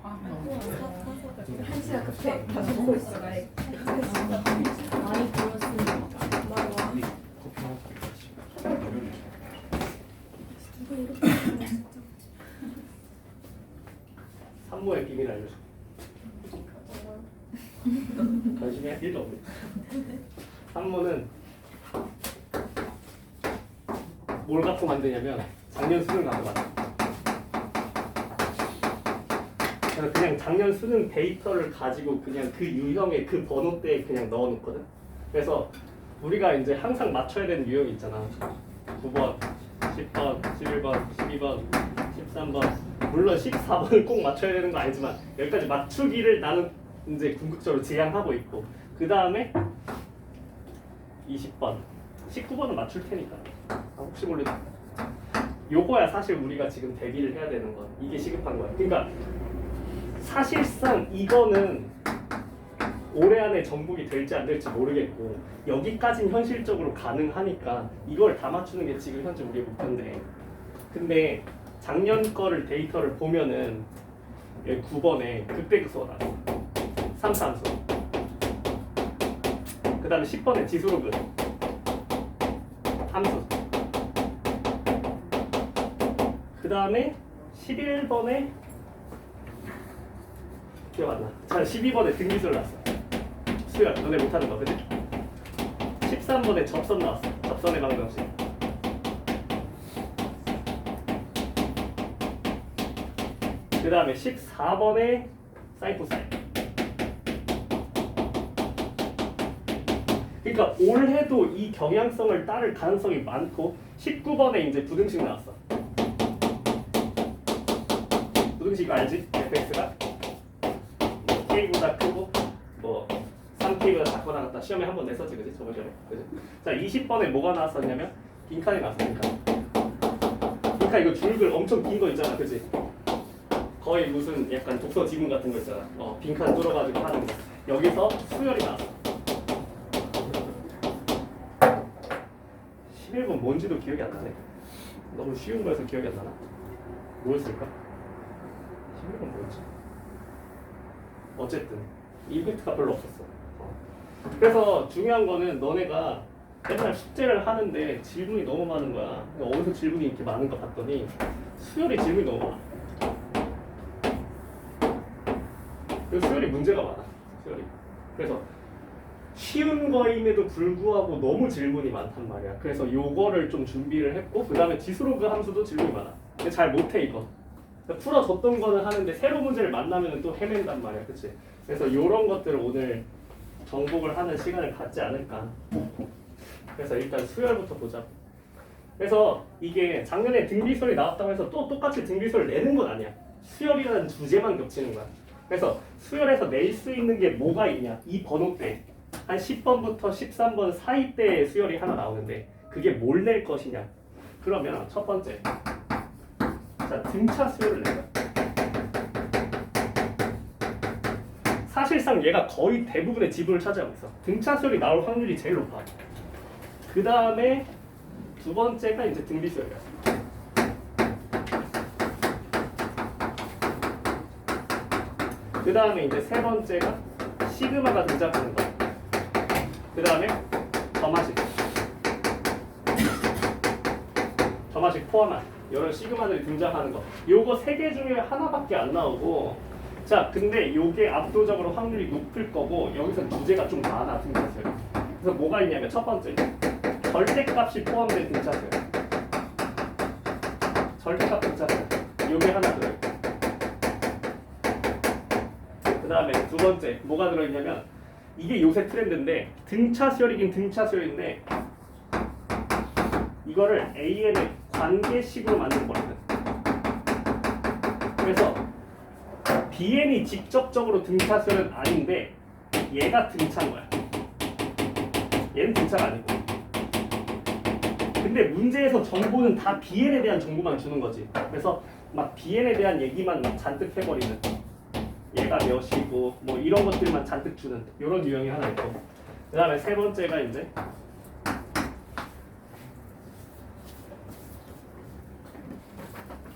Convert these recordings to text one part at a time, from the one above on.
한 시간 급해 다 보고 있어. 많이 들었으니까. 커피 먹을게. 누가 이렇게 하냐, 진짜. 산모의 비밀 알려줘. 관심이 1도 없네. 산모는 뭘 갖고 만드냐면 작년 수능 갖고 만들어. 그래서 그냥 작년 수능 데이터를 가지고 그냥 그 유형의 그 번호대에 그냥 넣어놓거든. 그래서 우리가 이제 항상 맞춰야 되는 유형이 있잖아. 9번, 10번, 11번, 12번, 13번. 물론 14번을 꼭 맞춰야 되는 거 아니지만 여기까지 맞추기를 나는 이제 궁극적으로 지향하고 있고, 그 다음에 20번, 19번은 맞출 테니까. 혹시 모르. 요거야 사실 우리가 지금 대비를 해야 되는 건. 이게 시급한 거야. 그러니까 사실상 이거는 올해 안에 정복이 될지 안 될지 모르겠고 여기까지는 현실적으로 가능하니까 이걸 다 맞추는 게 지금 현재 우리의 목표인데, 근데 작년 거를 데이터를 보면은 여기 9번에 극대극소가 나와. 3차함수. 그 다음에 10번에 지수로그 함수. 그 다음에 11번에 기억 안 나. 자, 12번에 등기술 나왔어. 수열, 너네 못하는 거, 그지? 13번에 접선 나왔어. 접선의 방정식. 그 다음에 14번에 사인 코사인. 그러니까 올해도 이 경향성을 따를 가능성이 많고, 19번에 이제 부등식 나왔어. 부등식 이거 알지? fx가 k보다 크고 뭐 3k보다 작거나 같다. 시험에 한 번 냈었지, 그지? 저번 전에, 그지? 자, 20번에 뭐가 나왔었냐면 빈칸이 나왔으니까. 그러니까 이거 줄글 엄청 긴 거 있잖아, 그지? 거의 무슨 약간 독서 지문 같은 거 있잖아. 빈칸 뚫어가지고 하는 거. 여기서 수열이 나왔어. 11번 뭔지도 기억이 안 나네. 너무 쉬운 거여서 기억이 안 나나? 뭐였을까? 11번 뭐였지? 어쨌든 이벤트가 별로 없었어. 그래서 중요한 거는 너네가 맨날 숙제를 하는데 질문이 너무 많은 거야. 어디서 질문이 이렇게 많은 거 봤더니 수열이 질문이 너무 많아. 그리고 수열이 문제가 많아. 수열이. 그래서 쉬운 거임에도 불구하고 너무 질문이 많단 말이야. 그래서 요거를 좀 준비를 했고, 그 다음에 지수로그 함수도 질문이 많아. 근데 잘 못해 이거. 그러니까 풀어줬던 거는 하는데 새로 문제를 만나면 또 헤맨단 말이야, 그치? 그래서 요런 것들을 오늘 정복을 하는 시간을 갖지 않을까. 그래서 일단 수열부터 보자. 그래서 이게 작년에 등비설이 나왔다고 해서 또 똑같이 등비설을 내는 건 아니야. 수열이라는 주제만 겹치는 거야. 그래서 수열에서 낼 수 있는 게 뭐가 있냐? 이 번호대 한 10번부터 13번 사이대의 수열이 하나 나오는데 그게 뭘 낼 것이냐? 그러면 첫 번째, 자, 등차 수열을 내자. 사실상 얘가 거의 대부분의 지분을 차지하고 있어. 등차 수열이 나올 확률이 제일 높아. 그 다음에 두 번째가 이제 등비 수열이야. 그 다음에 이제 세 번째가 시그마가 등장하는 거. 그 다음에 점화식 포함한 이런 시그마들이 등장하는 거. 요거 세 개 중에 하나밖에 안 나오고, 자, 근데 요게 압도적으로 확률이 높을 거고 여기서 주제가 좀 많아, 등차수열. 그래서 뭐가 있냐면 첫 번째, 절대값이 포함된 등차수열. 절대값 등차수열. 요게 하나 들어있고. 그 다음에 두 번째 뭐가 들어있냐면 이게 요새 트렌드인데 등차수열이긴 등차수열인데 이거를 AN의 관계식으로 만든 거거든. 그래서 BN이 직접적으로 등차수열은 아닌데 얘가 등차인 거야. 얘는 등차가 아니고. 근데 문제에서 정보는 다 BN에 대한 정보만 주는 거지. 그래서 막 BN에 대한 얘기만 막 잔뜩 해버리는, 얘가 몇이고 뭐 이런 것들만 잔뜩 주는 이런 유형이 하나 있고, 그 다음에 세 번째가 이제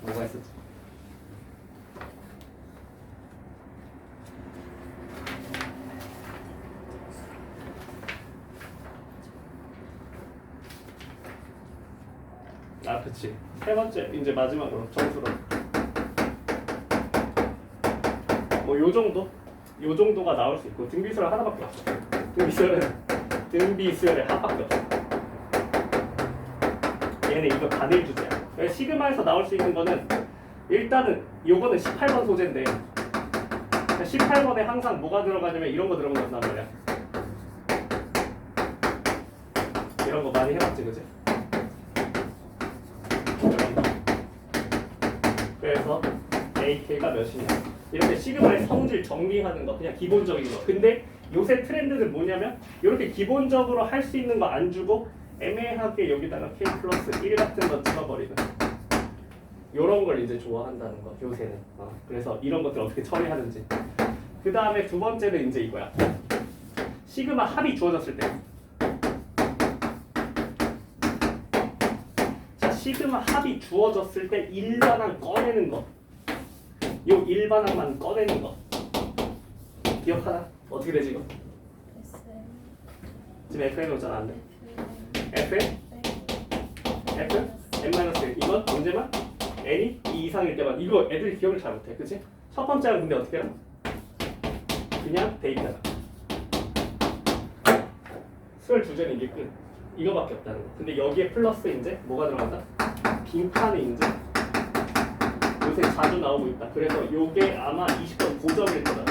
뭐가 있었지? 그치? 세 번째 이제 마지막으로 정수로 뭐 요 정도? 요 정도가 나올 수 있고 등비수열 하나밖에 없어. 등비수열의 합밖에 없어. 얘는 이거 단일 주제야. 그래서 시그마에서 나올 수 있는 거는 일단은 요거는 18번 소재인데 18번에 항상 뭐가 들어가냐면 이런 거 들어간단 말이야. 이런 거 많이 해봤지, 그지? 그래서 AK가 몇이냐 이렇게 시그마의 성질 정리하는 거 그냥 기본적인 거. 근데 요새 트렌드는 뭐냐면 이렇게 기본적으로 할 수 있는 거 안 주고 애매하게 여기다가 K 플러스 1 같은 거 찍어버리는 요런 걸 이제 좋아한다는 거 요새는. 그래서 이런 것들 어떻게 처리하는지. 그 다음에 두 번째는 이제 이거야. 시그마 합이 주어졌을 때 시그마 합이 주어졌을 때 일반항 꺼내는 거. 요 일반항만 꺼내는 거. 기억하나? 어떻게 되지 이거? 지금 FN 오잖아 안 돼? FN? F? N-1 이건 언제만? N이 2 이상일 때만. 이거 애들이 기억을 잘 못해 그치? 첫 번째는 근데 어떻게 해요? 그냥 대입하자. 수열 주제는 이게 끝. 이거밖에 없다는 거. 근데 여기에 플러스 이제 뭐가 들어간다? 빈칸이 이제 요새 자주 나오고 있다. 그래서 요게 아마 20번 고정일 거다.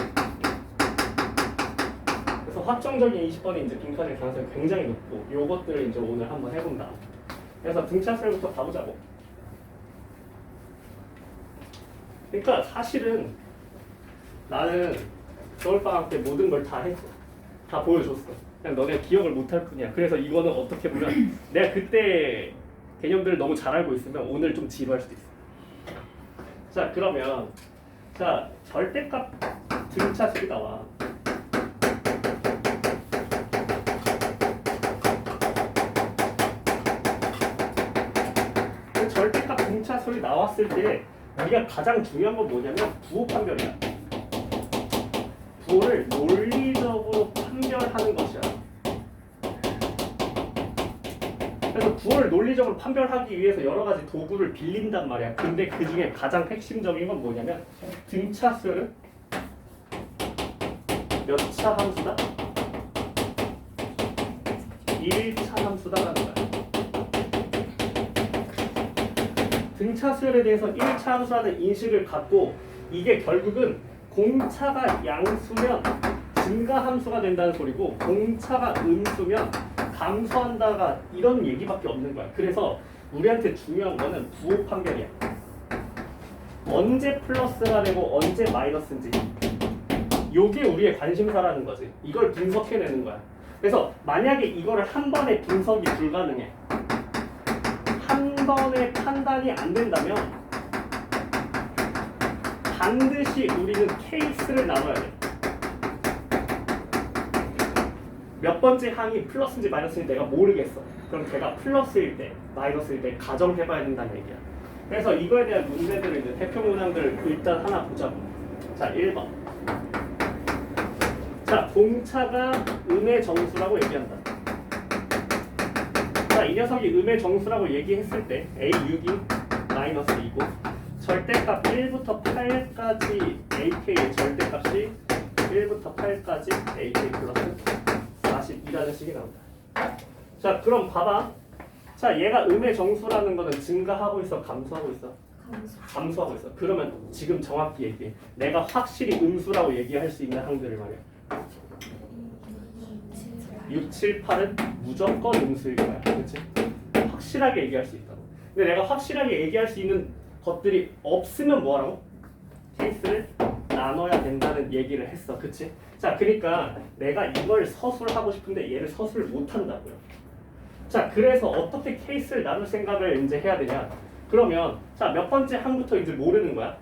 그래서 확정적인 20번이 이제 빈칸일 가능성이 굉장히 높고 요것들을 이제 오늘 한번 해본다. 그래서 등차수열부터 가보자고. 그러니까 사실은 나는 겨울방학 때 모든 걸 다 했어. 다 보여줬어. 그냥 너네 기억을 못할 뿐이야. 그래서 이거는 어떻게 보면 내가 그때 개념들을 너무 잘 알고 있으면 오늘 좀 지루할 수도 있어. 자 그러면 자 절대값 등차수열이 나와. 그 절대값 등차수열이 나왔을 때 우리가 가장 중요한 건 뭐냐면 부호 판별이야. 부호를 논리적으로 판별하는 것이야. 그래서 부호를 논리적으로 판별하기 위해서 여러 가지 도구를 빌린단 말이야. 근데 그 중에 가장 핵심적인 건 뭐냐면 등차수열은 몇 차 함수다? 1차 함수다라는 거야. 등차수열에 대해서 1차 함수라는 인식을 갖고 이게 결국은 공차가 양수면 증가함수가 된다는 소리고 공차가 음수면 감소한다가 이런 얘기밖에 없는 거야. 그래서 우리한테 중요한 거는 부호 판별이야. 언제 플러스가 되고 언제 마이너스인지 요게 우리의 관심사라는 거지. 이걸 분석해내는 거야. 그래서 만약에 이거를 한 번에 분석이 불가능해. 한 번에 판단이 안 된다면 반드시 우리는 케이스를 나눠야 돼. 몇 번째 항이 플러스인지 마이너스인지 내가 모르겠어. 그럼 걔가 플러스일 때, 마이너스일 때 가정해봐야 된다는 얘기야. 그래서 이거에 대한 문제들을 이제 대표 문항들을 일단 하나 보자고. 자, 1번. 자, 공차가 음의 정수라고 얘기한다. 자, 이 녀석이 음의 정수라고 얘기했을 때 A6이 마이너스 2고 절대값 1부터 8까지 AK의 절대값이 1부터 8까지 AK 플러스 42라는 식이 나온다. 자, 그럼 봐봐. 자, 얘가 음의 정수라는 거는 증가하고 있어, 감소하고 있어? 감소하고 있어. 그러면 지금 정확히 얘기해. 내가 확실히 음수라고 얘기할 수 있는 항들을 말이야. 6, 7, 8은 무조건 음수일 거야. 그렇지? 확실하게 얘기할 수 있다고. 근데 내가 확실하게 얘기할 수 있는 것들이 없으면 뭐하라고? 케이스를 나눠야 된다는 얘기를 했어. 그치? 자, 그러니까 내가 이걸 서술하고 싶은데 얘를 서술을 못한다고요. 자, 그래서 어떻게 케이스를 나눌 생각을 이제 해야 되냐? 그러면 자, 몇 번째 항부터 이제 모르는 거야?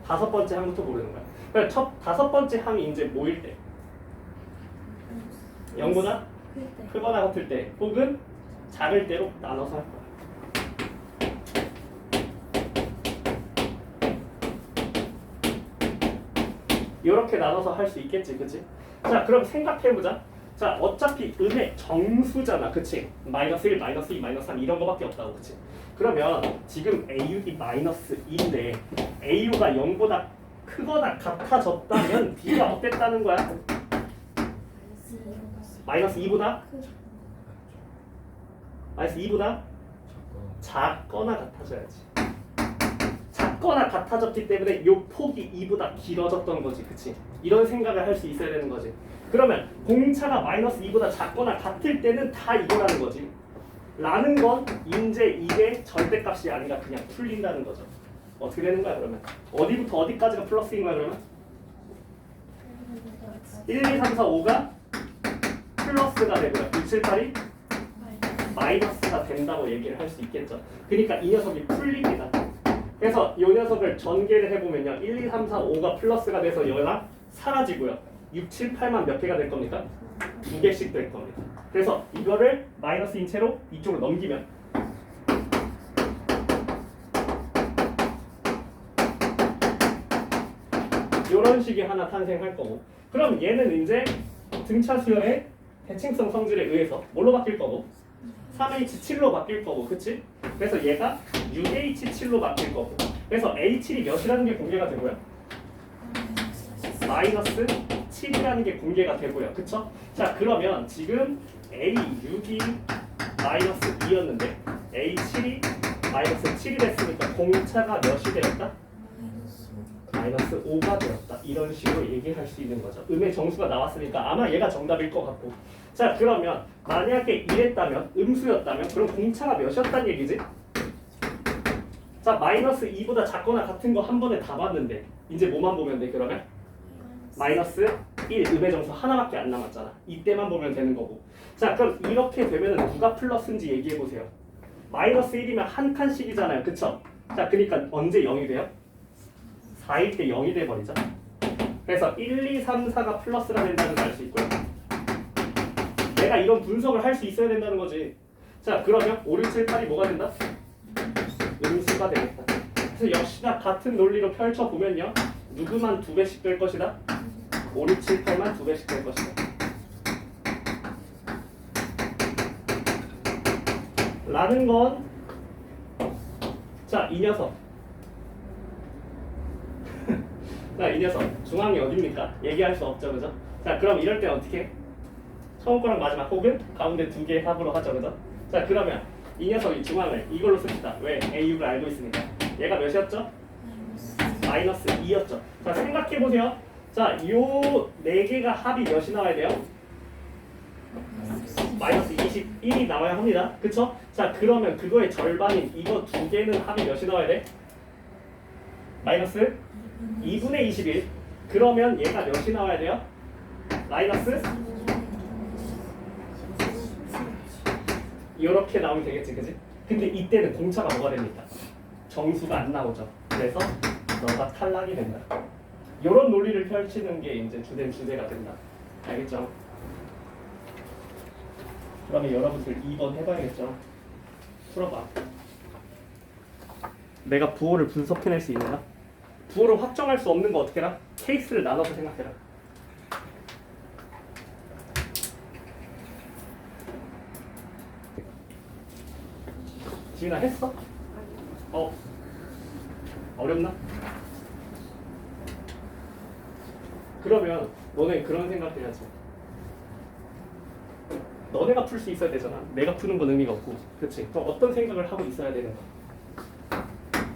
5번째 항부터 모르는 거야. 그러니까 첫 5번째 항이 이제 뭐일 때? 0보다 크거나 같을 때 혹은 작을 때로 나눠서 할 거야. 이렇게 나눠서 할 수 있겠지, 그치? 자, 그럼 생각해보자. 자, 어차피 음의 정수잖아, 그치? 마이너스 1, 마이너스 2, 마이너스 3 이런 거밖에 없다고, 그치? 그러면 지금 AU이 마이너스 2인데 AU가 0보다 크거나 같아졌다면 D가 어땠다는 거야? 마이너스 2보다? 마이너스 2보다 작거나 같아져야지. 작거나 같아졌기 때문에 이 폭이 2보다 길어졌던 거지, 그치? 이런 생각을 할 수 있어야 되는 거지. 그러면 공차가 마이너스 2보다 작거나 같을 때는 다 이거라는 거지. 라는 건 이제 이게 절대값이 아니라 그냥 풀린다는 거죠. 어떻게 되는 거야 그러면? 어디부터 어디까지가 플러스인 거야 그러면? 1, 2, 3, 4, 5가 플러스가 되고요. 6, 7, 8이 마이너스가 된다고 얘기를 할 수 있겠죠. 그러니까 이 녀석이 풀립니다. 그래서 이 녀석을 전개를 해보면요. 1, 2, 3, 4, 5가 플러스가 돼서 얘가 사라지고요. 6, 7, 8만 몇 개가 될 겁니까? 2개씩 될 겁니다. 그래서 이거를 마이너스인 채로 이쪽으로 넘기면 이런 식이 하나 탄생할 거고, 그럼 얘는 이제 등차 수열의 대칭성 성질에 의해서 뭘로 바뀔 거고? 3H7로 바뀔 거고, 그치? 그래서 얘가 6H7로 바뀔 거고, 그래서 A7이 몇이라는 게 공개가 되고요. 마이너스 7이라는 게 공개가 되고요. 그쵸? 자, 그러면 지금 A6이 마이너스 2였는데 A7이 마이너스 7이 됐으니까 공차가 몇이 되었다? 마이너스 5가 되었다. 이런 식으로 얘기할 수 있는 거죠. 음의 정수가 나왔으니까 아마 얘가 정답일 것 같고. 자, 그러면 만약에 이랬다면, 음수였다면 그럼 공차가 몇이었단 얘기지? 자, 마이너스 2보다 작거나 같은 거 한 번에 다 봤는데 이제 뭐만 보면 돼 그러면? 마이너스 1, 음의 정수 하나밖에 안 남았잖아. 이때만 보면 되는 거고. 자, 그럼 이렇게 되면은 누가 플러스인지 얘기해 보세요. 마이너스 1이면 한 칸씩이잖아요. 그쵸? 자, 그러니까 언제 0이 돼요? 4일 때 0이 돼버리죠. 그래서 1, 2, 3, 4가 플러스가 된다는 걸 알 수 있고요. 내가 이런 분석을 할 수 있어야 된다는 거지. 자, 그러면 5, 6, 7, 8이 뭐가 된다? 음수가 되겠다. 그래서 역시나 같은 논리로 펼쳐보면요. 누구만 2배씩 될 것이다? 5, 6, 7, 8만 2배씩 될 것이다. 라는 건, 자, 이 녀석. 자, 이 녀석. 중앙이 어딥니까? 얘기할 수 없죠, 그죠? 자, 그럼 이럴 때 어떻게 해? 처음 거랑 마지막 혹은 가운데 두 개의 합으로 하죠, 그죠? 자, 그러면 이 녀석이 중앙을 이걸로 씁시다. 왜? A6을 알고 있으니까. 얘가 몇이었죠? 마이너스 2였죠. 자, 생각해보세요. 자, 요 4개가 합이 몇이 나와야 돼요? 마이너스 21이 나와야 합니다. 그쵸? 자, 그러면 그거의 절반인 이거 2개는 합이 몇이 나와야 돼? 마이너스 2분의 21. 그러면 얘가 몇이 나와야 돼요? 마이너스 이렇게 나오면 되겠지, 그지? 근데 이때는 공차가 뭐가 됩니까? 정수가 안 나오죠. 그래서 너가 탈락이 된다. 이런 논리를 펼치는 게 이제 주된 주제가 된다. 알겠죠? 그러면 여러분들 2번 해봐야겠죠? 풀어봐. 내가 부호를 분석해낼 수 있는가? 부호를 확정할 수 없는 거 어떻게 해라? 케이스를 나눠서 생각해라. 지은아 했어? 어렵나? 그러면 너네 그런 생각해야지. 너네가 풀 수 있어야 되잖아. 내가 푸는 건 의미가 없고. 그치? 그럼 어떤 생각을 하고 있어야 되는 거야?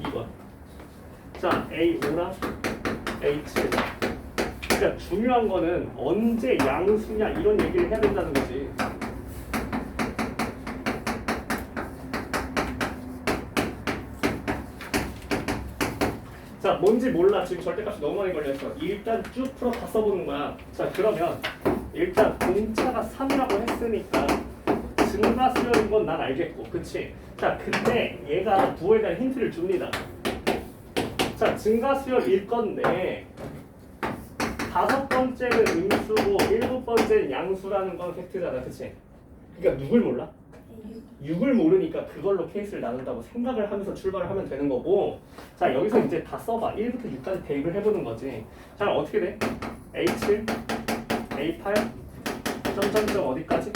2번. 자, A5랑 A7. 그러니까 중요한 거는 언제 양수냐 이런 얘기를 해야 된다는 거지. 자, 뭔지 몰라. 지금 절대값이 너무 많이 걸려있어. 일단 쭉 풀어 다 써보는 거야. 자, 그러면 일단 공차가 3이라고 했으니까 증가수열인 건 난 알겠고, 그치? 자, 근데 얘가 부호에 대한 힌트를 줍니다. 자, 증가수열일 건데 5번째는 음수고 7번째는 양수라는 건 팩트잖아, 그치? 그러니까 누굴 몰라? 6을 모르니까 그걸로 케이스를 나눈다고 생각을 하면서 출발을 하면 되는 거고. 자, 여기서 이제 다 써봐. 1부터 6까지 대입을 해보는 거지. 자, 어떻게 돼? A7, A8, 점점점 어디까지?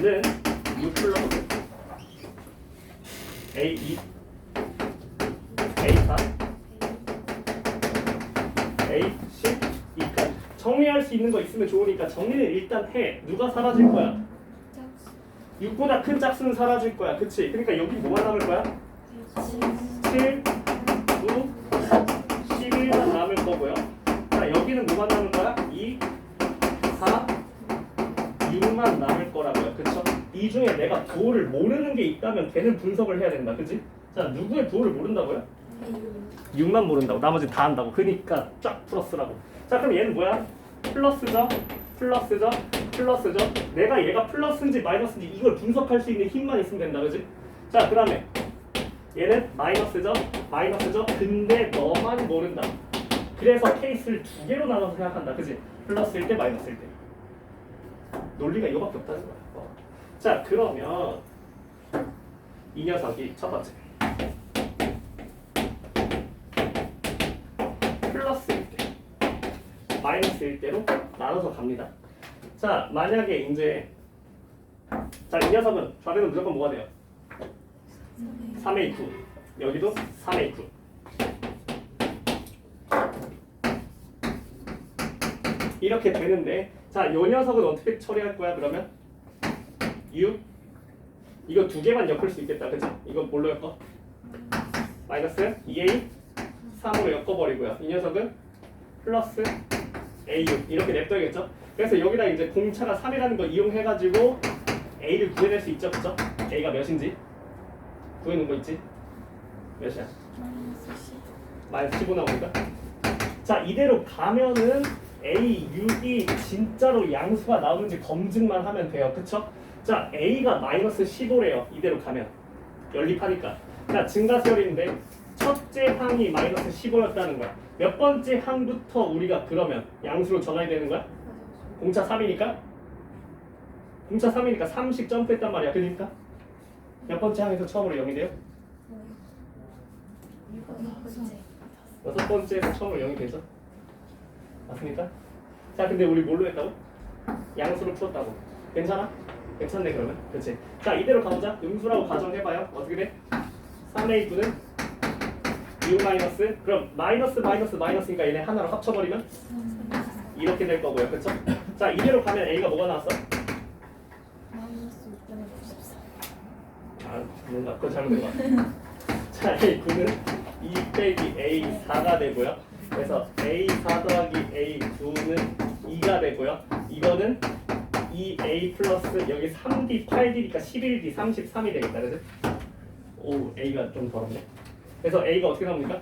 는 6 플러스 A2 A4 A10 2까지 정리할 수 있는 거 있으면 좋으니까 정리는 일단 해. 누가 사라질 거야? 6보다 큰 짝수는 사라질 거야. 그치? 그러니까 여기 뭐만 남을 거야? 7, 9, 11만 남을 거고요. 자, 여기는 뭐만 남을 거야? 2, 4, 6만 남을 거라고요. 그쵸? 이 중에 내가 부호를 모르는 게 있다면 걔는 분석을 해야 된다. 그치? 자, 누구의 부호를 모른다고요? 6만 모른다고. 나머지 다 안다고. 그러니까 쫙 플러스라고. 자, 그럼 얘는 뭐야? 플러스죠? 플러스죠? 플러스죠? 내가 얘가 플러스인지 마이너스인지 이걸 분석할 수 있는 힘만 있으면 된다. 그치? 자, 그 다음에 얘는 마이너스죠? 마이너스죠? 근데 너만 모른다. 그래서 케이스를 두 개로 나눠서 생각한다. 그치? 플러스일 때 마이너스일 때. 논리가 이거밖에 없다는 거야. 자, 그러면 이 녀석이 첫 번째 플러스일 때 마이너스일 때로 나눠서 갑니다. 자, 만약에 이제 자, 이 녀석은 좌변은 무조건 뭐가 돼요? 3A9 여기도 3A9 이렇게 되는데 자, 요 녀석은 어떻게 처리할 거야 그러면? 6 이거 두 개만 엮을 수 있겠다. 그치? 이거 뭘로 엮어? 마이너스 2A 3으로 엮어버리고요. 이 녀석은 플러스 A6 이렇게 냅둬야겠죠? 그래서 여기다 이제 공차가 3이라는 거 이용해가지고 A를 구해낼 수 있죠? 그쵸? A가 몇인지 구해놓은 거 있지? 몇이야? 마이너스 15 나오니까 자, 이대로 가면은 A, 6이 진짜로 양수가 나오는지 검증만 하면 돼요. 그쵸? 자, A가 마이너스 15래요. 이대로 가면 연립하니까 자, 증가세열인데 첫째 항이 마이너스 15였다는 거야. 몇 번째 항부터 우리가 그러면 양수로 전환이 되는 거야? 공차 3이니까? 공차 3이니까 3씩 점프했단 말이야. 그러니까 몇 번째 항에서 처음으로 0이 돼요? 여섯 번째에서 처음으로 0이 되죠? 맞습니까? 자, 근데 우리 뭘로 했다고? 양수로 풀었다고. 괜찮아? 괜찮네 그러면. 그렇지? 자, 이대로 가보자. 음수라고 가정해봐요. 어떻게 돼? 3A9는 6 마이너스 그럼 마이너스니까 얘네 하나로 합쳐버리면 이렇게 될 거고요. 그렇죠? 자, 이대로 가면 A가 뭐가 나왔어? 아, 뭔가 그거 잘못된 거 같아. 자, A9는 2 빼기 A4가 되고요. 그래서 A4 더하기 A9는 2가 되고요. 이거는 2A 플러스 여기 3D, 8D니까 11D, 33이 되겠다. 그죠? 오, A가 좀 더럽네. 그래서 A가 어떻게 나옵니까?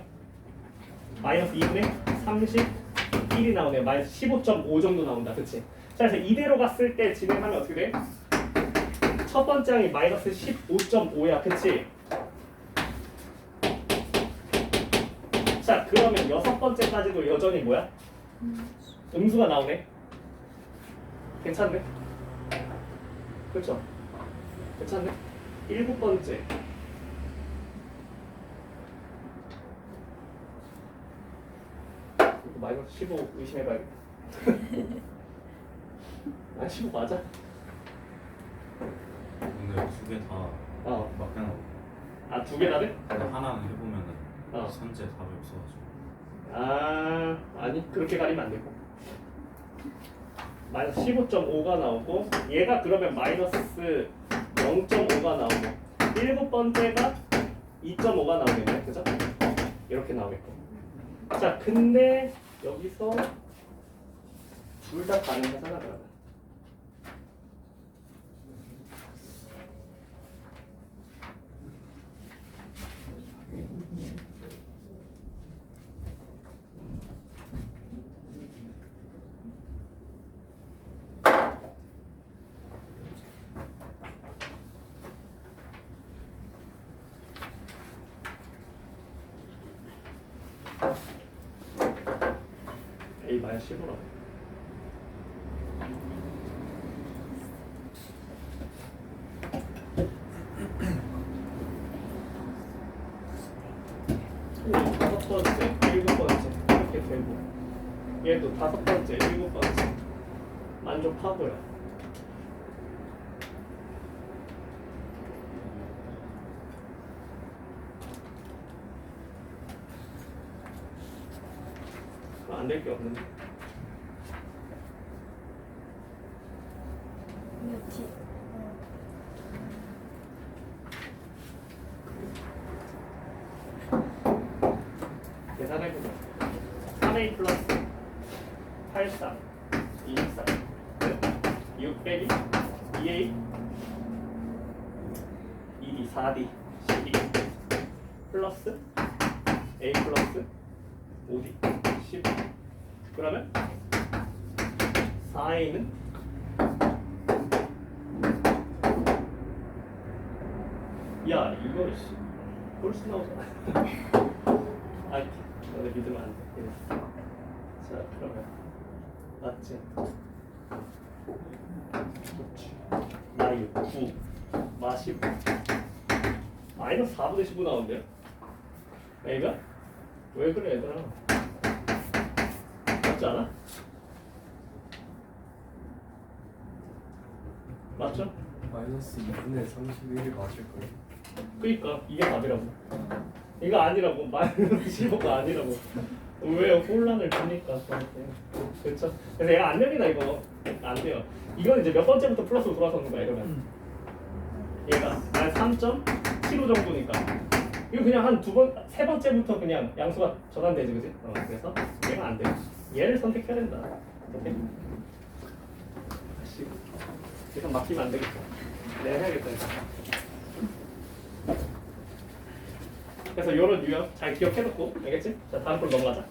마이너스 2분의 31이 나오네요. 마이너스 15.5 정도 나온다. 그치? 자, 그래서 이대로 갔을 때 진행하면 어떻게 돼? 첫 번째 항이 마이너스 15.5야. 그치? 자, 그러면 여섯 번째까지도 여전히 뭐야? 음수가 나오네. 괜찮네? 그렇죠? 괜찮네? 일곱 번째 이거 마이너스 15 의심해봐야겠다. 아, 15 맞아? 근데 두 개 다 어. 맞게 나오고 아, 두 개 다들? 근데 하나는 해보면은 선제 답이 없어가지고 아, 아니 그렇게 가리면 안 되고 마이너스 15.5가 나오고 얘가 그러면 마이너스 0.5가 나오고 일곱 번째가 2.5가 나오겠네. 그죠? 이렇게 나오겠고. 자, 근데 여기서 둘 다 가능하잖아. 그러면 A 마이너스 15라고. 다섯 번째, 일곱 번째 이렇게 되고 얘도 다섯 번째, 일곱 번째 만족하고요. 안 될 게 없는데. 이렇지. 계산해보자. 3a 플러스 83 24 6 빼기 2a 2d 4d 12 플러스 a 플러스 5d 10 그러면 4a는 야 이거 홀수 나오잖아. 아 너네 믿으면 안 돼. 이랬어. 자 그러면 맞지? 그렇지. 나이 9 마 15 마이너스 4분의 15 나온대요. A가? 왜 그래 얘들아? 맞지 않아? 맞죠? 마이너스 2분의 31이 맞을걸요? 그니까 이게 답이라고. 이거 아니라고. 마이너스 15가 아니라고. 왜 혼란을 주니까 저한테. 그렇죠? 그래서 얘가 안 열리나 이거 안 돼요. 이건 이제 몇 번째부터 플러스로 돌아서는 거야 이러면. 얘가 한 3.75 정도니까. 이거 그냥 한 세 번째부터 그냥 양수가 전환되지 그지? 그래서 얘가 안 돼. 얘를 선택해야 된다. 오케이? 다시 계속 맡기면 안 되겠다. 내가 해야겠다. 그래서 이런 유형 잘 기억해놓고 알겠지? 자 다음 걸 넘어가자.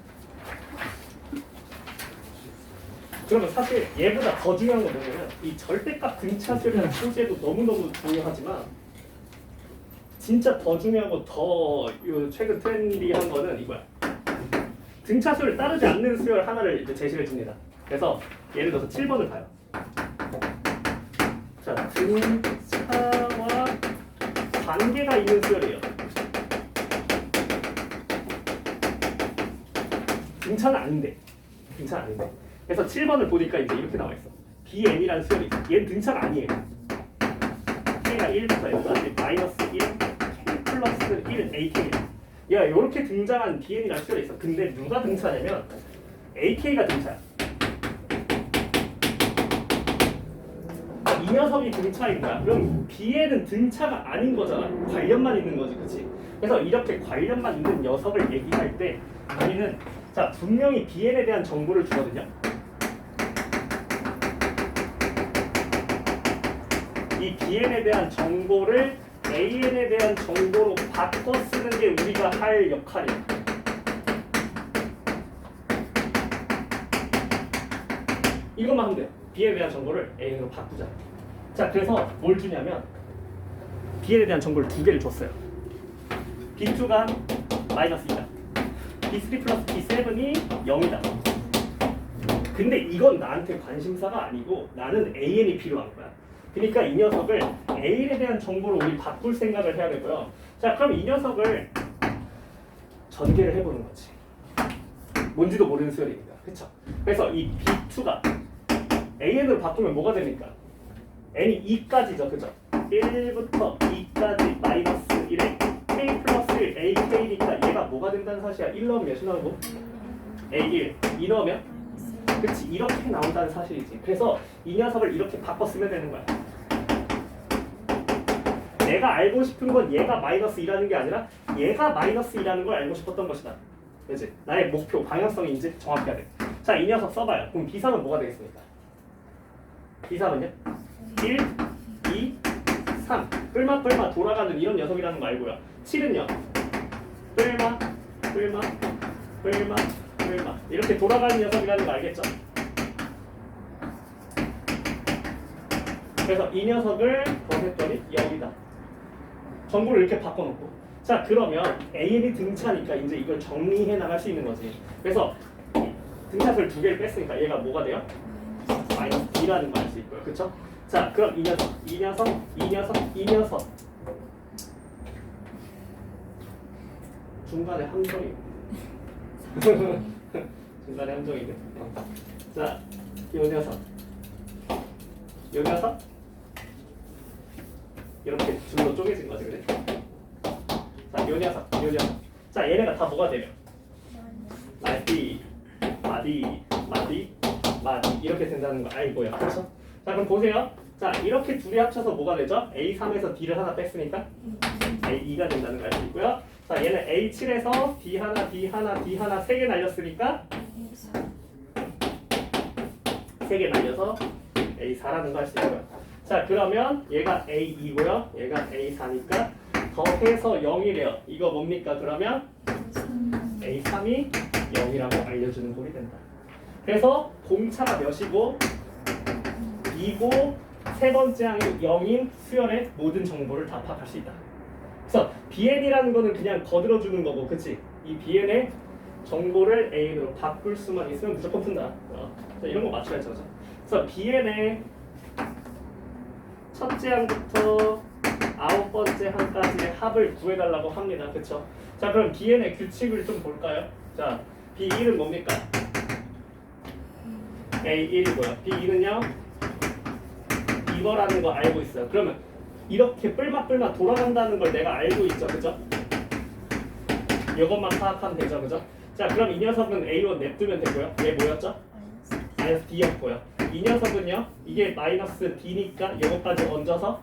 그러면 사실 얘보다 더 중요한 건 뭐냐면 이 절대값 등차수라는 소재도 너무너무 중요하지만 진짜 더 중요하고 더 최근 트렌디한 거는 이거야. 등차수를 따르지 않는 수열 하나를 이제 제시를 줍니다. 그래서 예를 들어서 7번을 봐요. 자 등차와 관계가 있는 수열이에요. 등차는 아닌데. 등차는 아닌데. 그래서 7번을 보니까 이제 이렇게 나와 있어. BN이라는 수열이 있어. 얘는 등차가 아니에요. K가 1부터 N까지 마이너스 1, K 플러스 1은 AK. 야, 이렇게 등장한 BN이라는 수열이 있어. 근데 누가 등차냐면 AK가 등차야. 이 녀석이 등차인 거야. 그럼 BN은 등차가 아닌 거잖아. 관련만 있는 거지, 그렇지? 그래서 이렇게 관련만 있는 녀석을 얘기할 때 우리는 자 분명히 BN에 대한 정보를 주거든요. 이 BN에 대한 정보를 AN에 대한 정보로 바꿔 쓰는 게 우리가 할 역할이야. 이것만 하면 돼요. B에 대한 정보를 A로 바꾸자. 자, 그래서 뭘 주냐면 B에 대한 정보를 두 개를 줬어요. B2가 마이너스 2다. B3 플러스 B7이 0이다. 근데 이건 나한테 관심사가 아니고 나는 AN이 필요한 거야. 그러니까 이 녀석을 AN에 대한 정보로 우리 바꿀 생각을 해야 되고요. 자, 그럼 이 녀석을 전개를 해보는 거지. 뭔지도 모르는 수열입니다. 그쵸? 그래서 이 B2가 AN으로 바꾸면 뭐가 됩니까? N이 2까지죠. 그죠? 1부터 2까지 마이너스 1에 K 플러스 1 AK니까 얘가 뭐가 된다는 사실이야. 1 넣으면 몇이 나오고? A1 2 넣으면? 그치, 이렇게 나온다는 사실이지. 그래서 이 녀석을 이렇게 바꿔 쓰면 되는 거야. 내가 알고 싶은 건 얘가 마이너스 2라는 게 아니라 얘가 마이너스 2라는 걸 알고 싶었던 것이다. 그치? 나의 목표, 방향성이 이제 정확해야 돼. 자, 이 녀석 써봐요. 그럼 B3은 뭐가 되겠습니까? B3은요? 1, 2, 3 뿔마 돌아가는 이런 녀석이라는 거 알고요. 7은요? 뿔마 이렇게 돌아가는 녀석이라는 거 알겠죠? 그래서 이 녀석을 더했더니 0이다. 정보를 이렇게 바꿔놓고 자 그러면 AN이 등차니까 이제 이걸 정리해 나갈 수 있는 거지. 그래서 등차수를 두 개를 뺐으니까 얘가 뭐가 돼요? 마이너스 B라는 거 알 수 있고요. 그쵸? 자 그럼 이 녀석 중간에 함정이 중간에 함정이네. 자, 이 녀석 이렇게 줄로 쪼개진 거지, 그래? 자, 이 녀석 자, 얘네가 다 뭐가 되면? B 마디 이렇게 된다는 거 알고요. 그렇죠? 자 그럼 보세요. 자 이렇게 둘이 합쳐서 뭐가 되죠? A3에서 D를 하나 뺐으니까 A2가 된다는 걸 알 수 있고요. 자 얘는 A7에서 D 하나 D 하나 D 하나 3개 날렸으니까 3개 날려서 A4라는 거 할 수 있고요. 자 그러면 얘가 A2고요. 얘가 A4니까 더해서 0이래요. 이거 뭡니까? 그러면 A3이 0이라고 알려주는 꼴이 된다. 그래서 공차가 몇이고 2고 세 번째 항이 0인 수열의 모든 정보를 다 파악할 수 있다. 그래서 BN이라는 거는 그냥 거들어주는 거고, 그치? 이 BN의 정보를 AN으로 바꿀 수만 있으면 무조건 푼다. 자, 이런 거 맞춰야죠. 그래서 BN의 첫째 항부터 9번째 항까지의 합을 구해달라고 합니다. 그쵸? 자, 그럼 BN의 규칙을 좀 볼까요? 자, B1은 뭡니까? A1이고요. B2는요? 이거라는 거 알고 있어요. 그러면 이렇게 뿔맛뿔맛 돌아간다는 걸 내가 알고 있죠. 그죠? 이것만 파악하면 되죠. 그죠? 자, 그럼 이 녀석은 A1 냅두면 되고요. 얘 뭐였죠? 마이너스 D였고요. 이 녀석은요. 이게 마이너스 D니까 이것까지 얹어서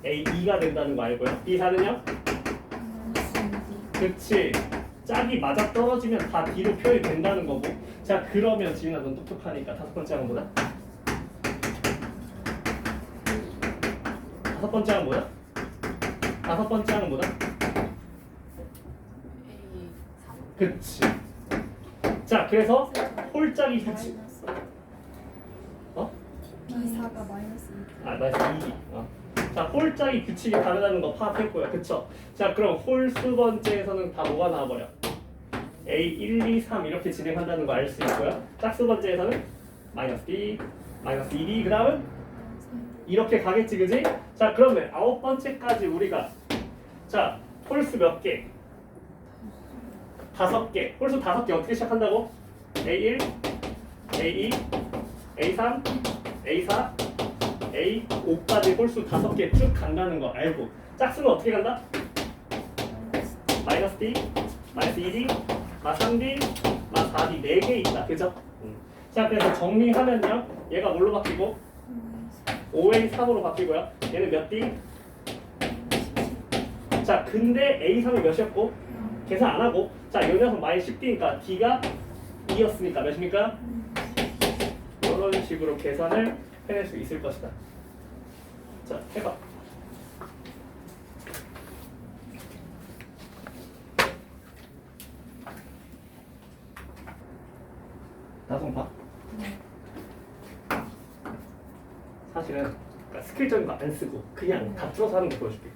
A2가 된다는 거 알고요. B4는요? 그치. 짝이 맞아 떨어지면 다 D로 표현이 된다는 거고. 자, 그러면 지민아 넌 똑똑하니까 다섯 번째 항은 뭐다? 다섯 번째 항은 뭐야? 다섯 번째 항은 뭐다? 그치. 자, 그래서 홀짝이 규칙. 어? B4가 마이너스 아, 마이너스 2. 자, 홀짝이 규칙이 다르다는 거 파악했고요. 그쵸? 자, 그럼 홀수 번째에서는 다 뭐가 나와버려? A1, 2, 3 이렇게 진행한다는 거 알 수 있고요. 짝수 번째에서는 마이너스 D, 마이너스 2D, 그 다음은 이렇게 가겠지, 그지? 자, 그러면 9번째까지 우리가 자, 홀수 몇 개? 5개. 홀수 5개 어떻게 시작한다고? A1, A2, A3, A4, A5까지 홀수 5개 쭉 간다는 거 알고, 짝수는 어떻게 간다? 마이너스 D, 마이너스 2D, 마이너스 3D, 마이너스 4D 4개 있다. 그죠? 자, 그래서 정리하면요. 얘가 뭘로 바뀌고? 5A3으로 바뀌고요. 얘는 몇 D? 자, 근데 A3이 몇이었고? 계산 안 하고. 자, 이 녀석 마이너스 10D니까 D가 2였으니까 몇입니까? 이런 식으로 계산을 해낼 수 있을 것이다. 자, 해봐. 나성 봐. 사실은 그러니까 스킬적인 거 안 쓰고 그냥 다 풀어서 하는 거 보여줄게.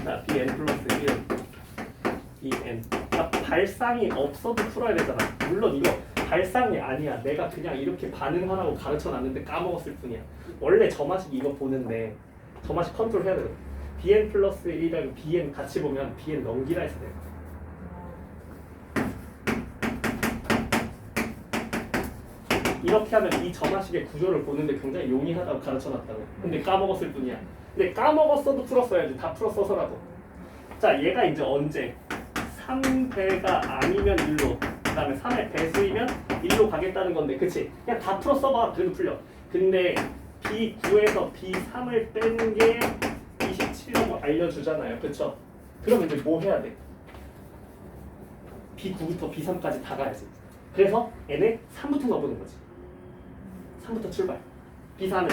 자, BN 플러스 1 BN. 아, 발상이 없어도 풀어야 되잖아. 물론 이거 발상이 아니야. 내가 그냥 이렇게 반응하라고 가르쳐놨는데 까먹었을 뿐이야. 원래 저마식 이거 보는데 저마식 컨트롤 해야 되거든. BN 플러스 1이랑 BN 같이 보면 BN 넘기라 해서 돼. 이렇게 하면 이 저마식의 구조를 보는데 굉장히 용이하다고 가르쳐놨다고. 근데 까먹었을 뿐이야. 근데 까먹었어도 풀었어야지. 다 풀었어서라도. 자, 얘가 이제 언제? 3배가 아니면 1로, 그 다음에 3의 배수이면 1로 가겠다는 건데, 그치? 그냥 다 풀어 써봐. 그래도 풀려. 근데 B9에서 B3을 뺀 게 27이라고 알려주잖아요. 그쵸? 그럼 이제 뭐 해야 돼? B9부터 B3까지 다 가야지. 그래서 얘는 3부터 넣어보는 거지. 3부터 출발. B4는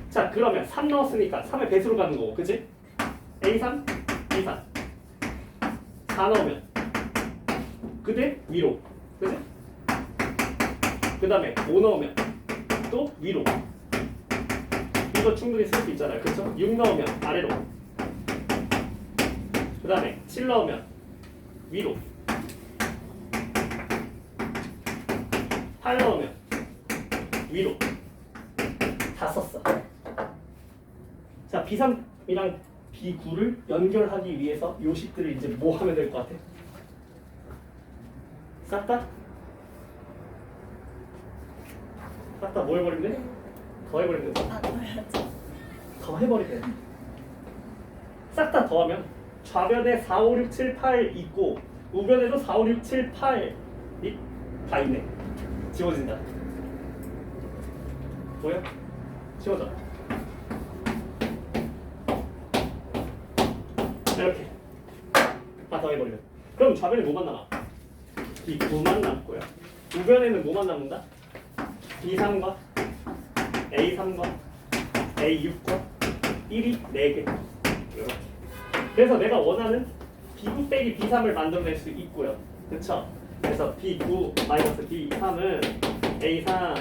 자, 그러면 3 넣었으니까 3의 배수로 가는 거고, 그치? A3, B4 4 넣으면 그대 위로, 그치? 그 다음에 5 넣으면 또 위로. 이거 충분히 쓸 수 있잖아요. 그쵸? 6 넣으면 아래로. 그 다음에 7 넣으면 위로. 8 넣으면 위로. 다 썼어. 자, B3이랑 B9를 연결하기 위해서 요식들을 이제 뭐 하면 될 것 같아? 싹 다? 싹 다 뭐 해버리면 돼? 더 해버리면 돼? 더 해버리면 돼. 싹 다 더하면 좌변에 4, 5, 6, 7, 8 있고 우변에도 4, 5, 6, 7, 8 다 있네. 지워진다. 보여? 지워져. 이렇게 다 더해버려. 그럼 좌변에 뭐만 남아? B9만 남고요. 우변에는 뭐만 남는다? B3과 A3과 A6과 1이 4개. 이렇게. 그래서 내가 원하는 B9 빼기 B3을 만들어낼 수 있고요. 그쵸? 그래서 B9 마이너스 B3은 A3,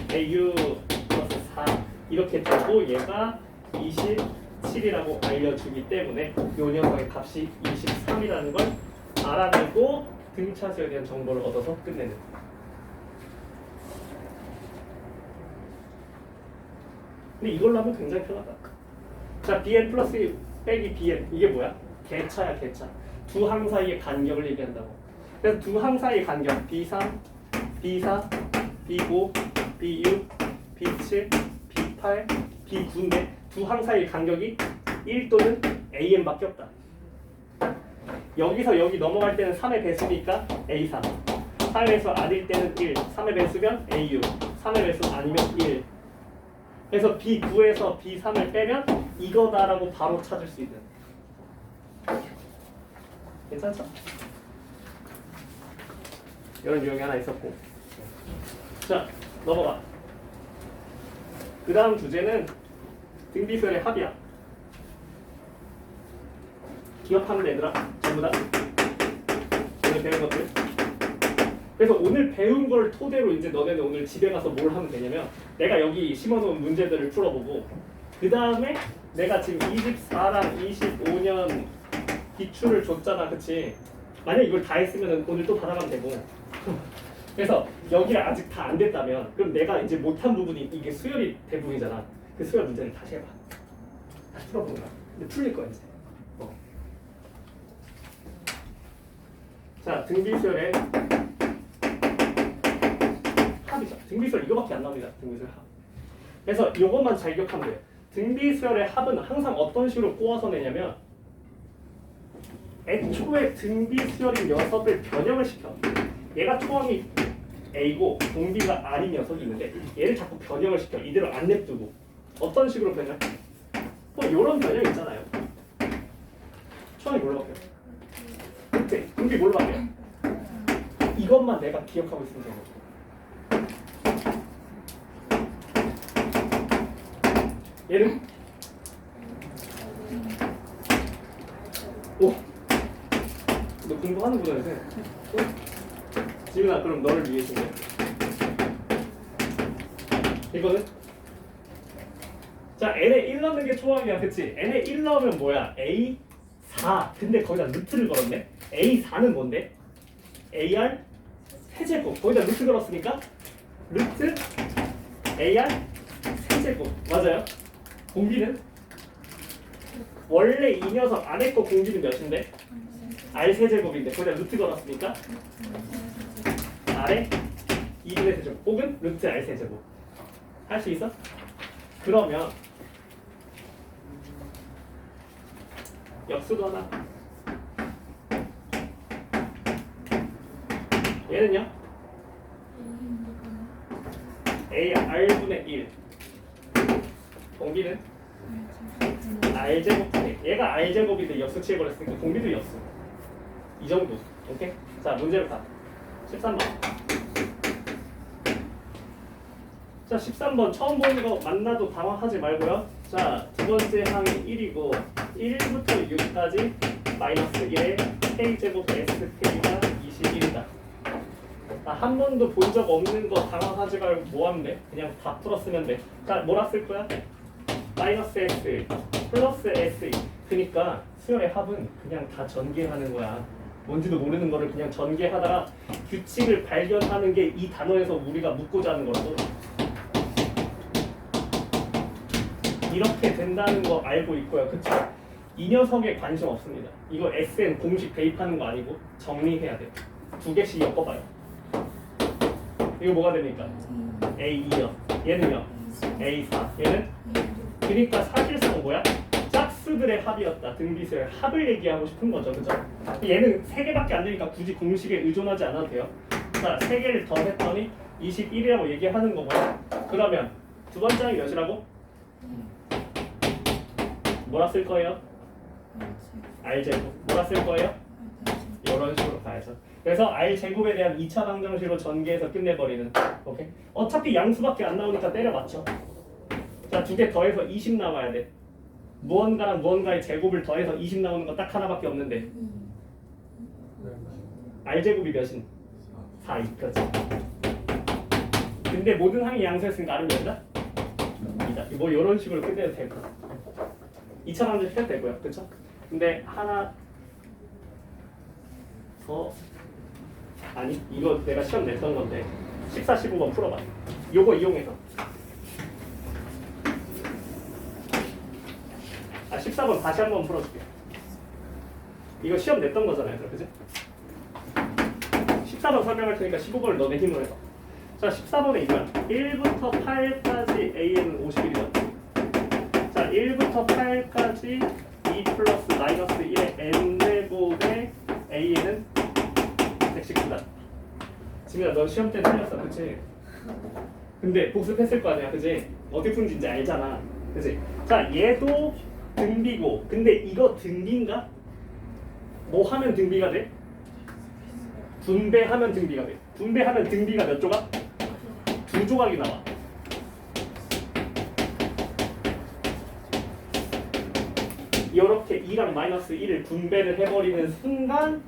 A6 플러스 4 이렇게 되고 얘가 27이라고 알려주기 때문에 요 녀석의 값이 23이라는 걸 알아내고 등차수에 대한 정보를 얻어서 끝내는. 근데 이걸로 하면 굉장히 편하다. 자, bn 플러스 빼기 bn 이게 뭐야? 개차야, 개차. 두 항 사이의 간격을 얘기한다고. 그래서 두 항 사이의 간격 b3, b4, b5, b6, b7, b8, b9인데 두 항 사이의 간격이 1 또는 an밖에 없다. 여기서 여기 넘어갈 때는 3의 배수니까 a3, 3의 배수 아닐 때는 1, 3의 배수면 a6, 3의 배수 아니면 1. 그래서 B9에서 B3을 빼면 이거다라고 바로 찾을 수 있는. 괜찮죠? 이런 유형이 하나 있었고. 자, 넘어가. 그 다음 주제는 등비수열의 합이야. 기억하면 얘들아, 전부 다 오늘 배운 것들. 그래서 오늘 배운 걸 토대로 이제 너네는 오늘 집에 가서 뭘 하면 되냐면 내가 여기 심어놓은 문제들을 풀어보고 그 다음에 내가 지금 24랑 25년 기출을 줬잖아, 그치? 만약 이걸 다 했으면 오늘 또 받아가면 되고 그래서 여기가 아직 다 안 됐다면 그럼 내가 이제 못한 부분이 이게 수열이 대부분이잖아. 그 수열 문제를 다시 해봐. 다시 풀어보는 거야. 근데 풀릴 거야 이제. 자, 등비수열의 합이죠. 등비수열 이거밖에 안 나옵니다. 등비수열 합. 그래서 이것만 잘 기억하면 돼요. 등비수열의 합은 항상 어떤 식으로 꼬아서 내냐면 애초에 등비수열인 녀석을 변형을 시켜. 얘가 초항이 A고 공비가 R인 녀석이 있는데 얘를 자꾸 변형을 시켜. 이대로 안 냅두고. 어떤 식으로 변형? 뭐 이런 변형 있잖아요. 초항이 뭘로 바뀌어? 그때 공비 뭘로 바뀌어? 이것만 내가 기억하고 있으면 되는 거죠. 얘는 오, 너 공부하는구나 요새. 지민아, 그럼 너를 위해 준대. 이거는 자, n에 1 넣는 게 초항이야, 그치? n에 1 넣으면 뭐야? A4. 근데 거기다 루트를 걸었네. A4는 뭔데? AR 세제곱. 거기다 루트 걸었으니까 루트 AR 세제곱. 맞아요? 공비는 원래 이 녀석 안에 거 공비는 몇인데? R 세제곱인데 거기다 루트 걸었으니까 R에 2분의 세제곱 혹은 루트 R 세제곱. 할 수 있어? 그러면 역수도 하나. 얘는요? AR분의 1. 공비는 R제곱분의 얘가 R제곱인데 역수 취해버렸으니까 공비도 역수. 이 정도. 오케이? 자, 문제를 봐. 13번. 자, 13번 처음 보는 거 만나도 당황하지 말고요. 자, 두 번째 항이 1이고 1부터 6까지 마이너스 1에 K제곱 SK가 21이다. 한 번도 본 적 없는 거 당황하지 말고 뭐 하면 돼? 그냥 다 풀었으면 돼. 자, 뭐라 쓸 거야? 마이너스 S 플러스 S. 그러니까 수열의 합은 그냥 다 전개하는 거야. 뭔지도 모르는 거를 그냥 전개하다가 규칙을 발견하는 게 이 단어에서 우리가 묻고자 하는 거라고. 이렇게 된다는 거 알고 있고요. 그쵸? 이 녀석에 관심 없습니다. 이거 SN 공식 대입하는 거 아니고 정리해야 돼. 두 개씩 엮어봐요. 이거 뭐가 됩니까? A2요. 얘는요? A4. 얘는? 그러니까 사실상 뭐야? 짝수들의 합이었다. 등비수의 합을 얘기하고 싶은 거죠. 그죠? 얘는 3개밖에 안 되니까 굳이 공식에 의존하지 않아도 돼요. 자, 3개를 더했더니 21이라고 얘기하는 거고요. 그러면 두 번째 항이 몇이라고? 뭐라 쓸 거예요? R제곱. 뭐라 쓸 거예요? 이런 식으로 가야죠. 그래서 R제곱에 대한 2차 방정식으로 전개해서 끝내버리는. 오케이? 어차피 양수밖에 안 나오니까 때려 맞춰. 자, 2개 더해서 20 나와야 돼. 무언가랑 무언가의 제곱을 더해서 20 나오는 거 딱 하나밖에 없는데 R제곱이 몇인? 4. 그렇지. 근데 모든 항이 양수였으니까 R은 몇이다? 2다. 뭐 이런 식으로 끝내도 되고 2차 방정식 해도 되고요. 그쵸? 근데 하나 더 아니 이거 내가 시험 냈던 건데 14, 15번 풀어봐. 요거 이용해서 14번 다시 한번 풀어줄게. 이거 시험 냈던 거잖아요, 그지? 14번 설명할 테니까 15번을 너네 힘으로 해봐. 자, 14번에 있는 1부터 8까지 AN은 51이죠. 자, 1부터 8까지 2 플러스 마이너스 1의 N제곱의 AN은 119다. 지민아, 너 시험 때 틀렸어, 그치? 근데 복습했을 거 아니야, 그치? 어떻게 푸는지 이제 알잖아, 그치? 자, 얘도 등비고, 근데 이거 등비인가? 뭐 하면 등비가 돼? 분배하면 등비가 돼. 분배하면 등비가 몇 조각? 2조각이 나와. 이렇게 2랑 마이너스 1을 분배를 해버리는 순간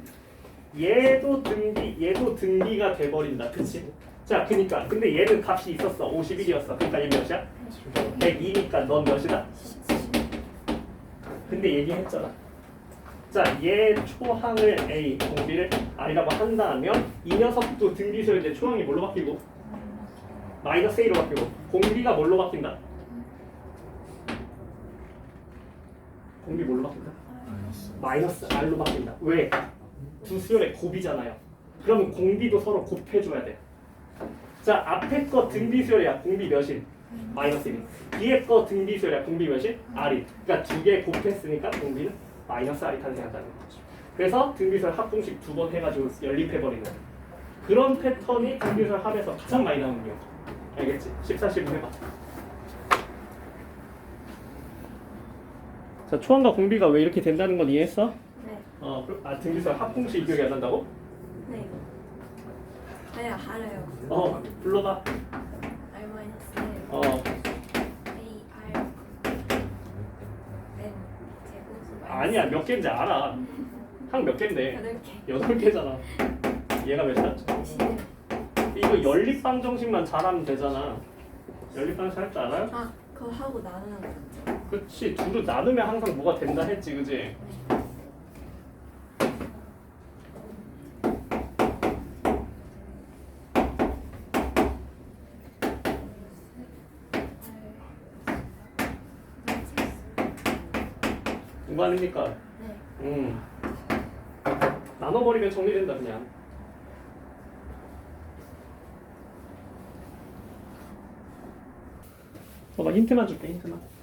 얘도 등비가 돼버린다. 그치? 자, 그니까 근데 얘는 값이 있었어. 51이었어. 그러니까 얘 몇이야? 102니까 넌 몇이다? 근데 얘기했잖아. 자, 얘 초항을 A, 공비를 R이라고 한다면 이 녀석도 등비수인데 초항이 뭘로 바뀌고? 마이너스 A로 바뀌고 공비가 뭘로 바뀐다? 공비 뭘로 바뀐다? 마이너스 R로 바뀐다. 왜? 두 수열의 곱이잖아요. 그러면 공비도 서로 곱해줘야 돼. 자, 앞에 거 등비수열이야. 공비 몇인? 마이너스 1이. 뒤에 거 등비수열이야. 공비 몇인? R이. 그러니까 두 개 곱했으니까 공비는 마이너스 R이 탄생한다는 거죠. 그래서 등비수열 합공식 2번 해가지고 연립해버리는 그런 패턴이 등비수열 합에서 가장 많이 나오는 경우. 알겠지? 14, 15 해봐. 자, 초항과 공비가 왜 이렇게 된다는 건 이해했어? 네. 등비수열 합공식 기억이 안 난다고? 네. 아니요, 알아요. 불러봐. R 마이너스 A R N 제곱. 아니야, 몇 개인지 알아. 항 몇 개인데? 8개. 8개잖아. 얘가 몇이야? 10. 이거 연립방정식만 잘하면 되잖아. 연립방정식 할 줄 알아요? 아, 그거 하고 나누는 거죠. 그치, 둘을 나누면 항상 뭐가 된다 했지, 그지? 공부하니까 네. 나눠버리면 정리된다 그냥. 봐봐, 힌트만 줄게. 힌트만.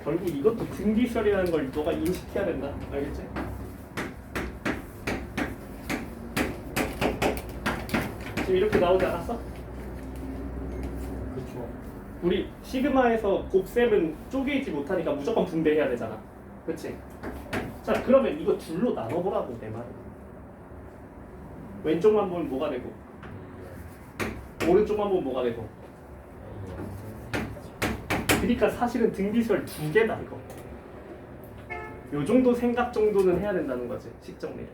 결국 이것도 등비수열이라는 걸 너가 인식해야 된다. 알겠지? 지금 이렇게 나오지 않았어? 그쵸. 우리 시그마에서 곱셈은 쪼개지 못하니까 무조건 분배해야 되잖아. 그치? 자, 그러면 이거 둘로 나눠보라고 내 말은. 왼쪽만 보면 뭐가 되고 오른쪽만 보면 뭐가 되고. 그러니까 사실은 등비수열 2개다 이거. 요 정도 생각 정도는 해야 된다는 거지, 식정리를.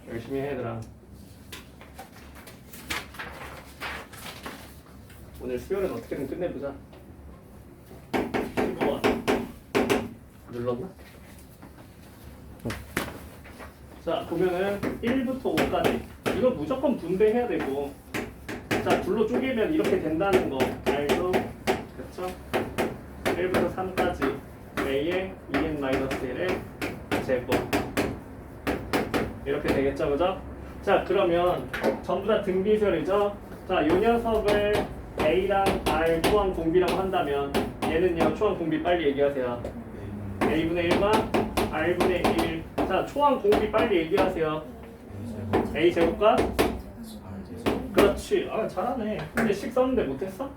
열심히 해 얘들아. 오늘 수요일은 어떻게든 끝내보자. 15번 눌렀나? 자, 보면은 1부터 5까지 이거 무조건 분배해야 되고, 자, 둘로 쪼개면 이렇게 된다는 거 알죠? 그렇죠? 1부터 3까지 a의 2n-1의 제곱 이렇게 되겠죠, 그죠? 자, 그러면 전부 다 등비수열이죠? 자, 요 녀석을 a랑 r 초항 공비라고 한다면 얘는요, 초항 공비 빨리 얘기하세요. a분의 1과 r분의 1. 자, 초항 공비 빨리 얘기하세요. a 제곱과 그렇지. 아, 잘하네. 근데 식 썼는데 못했어?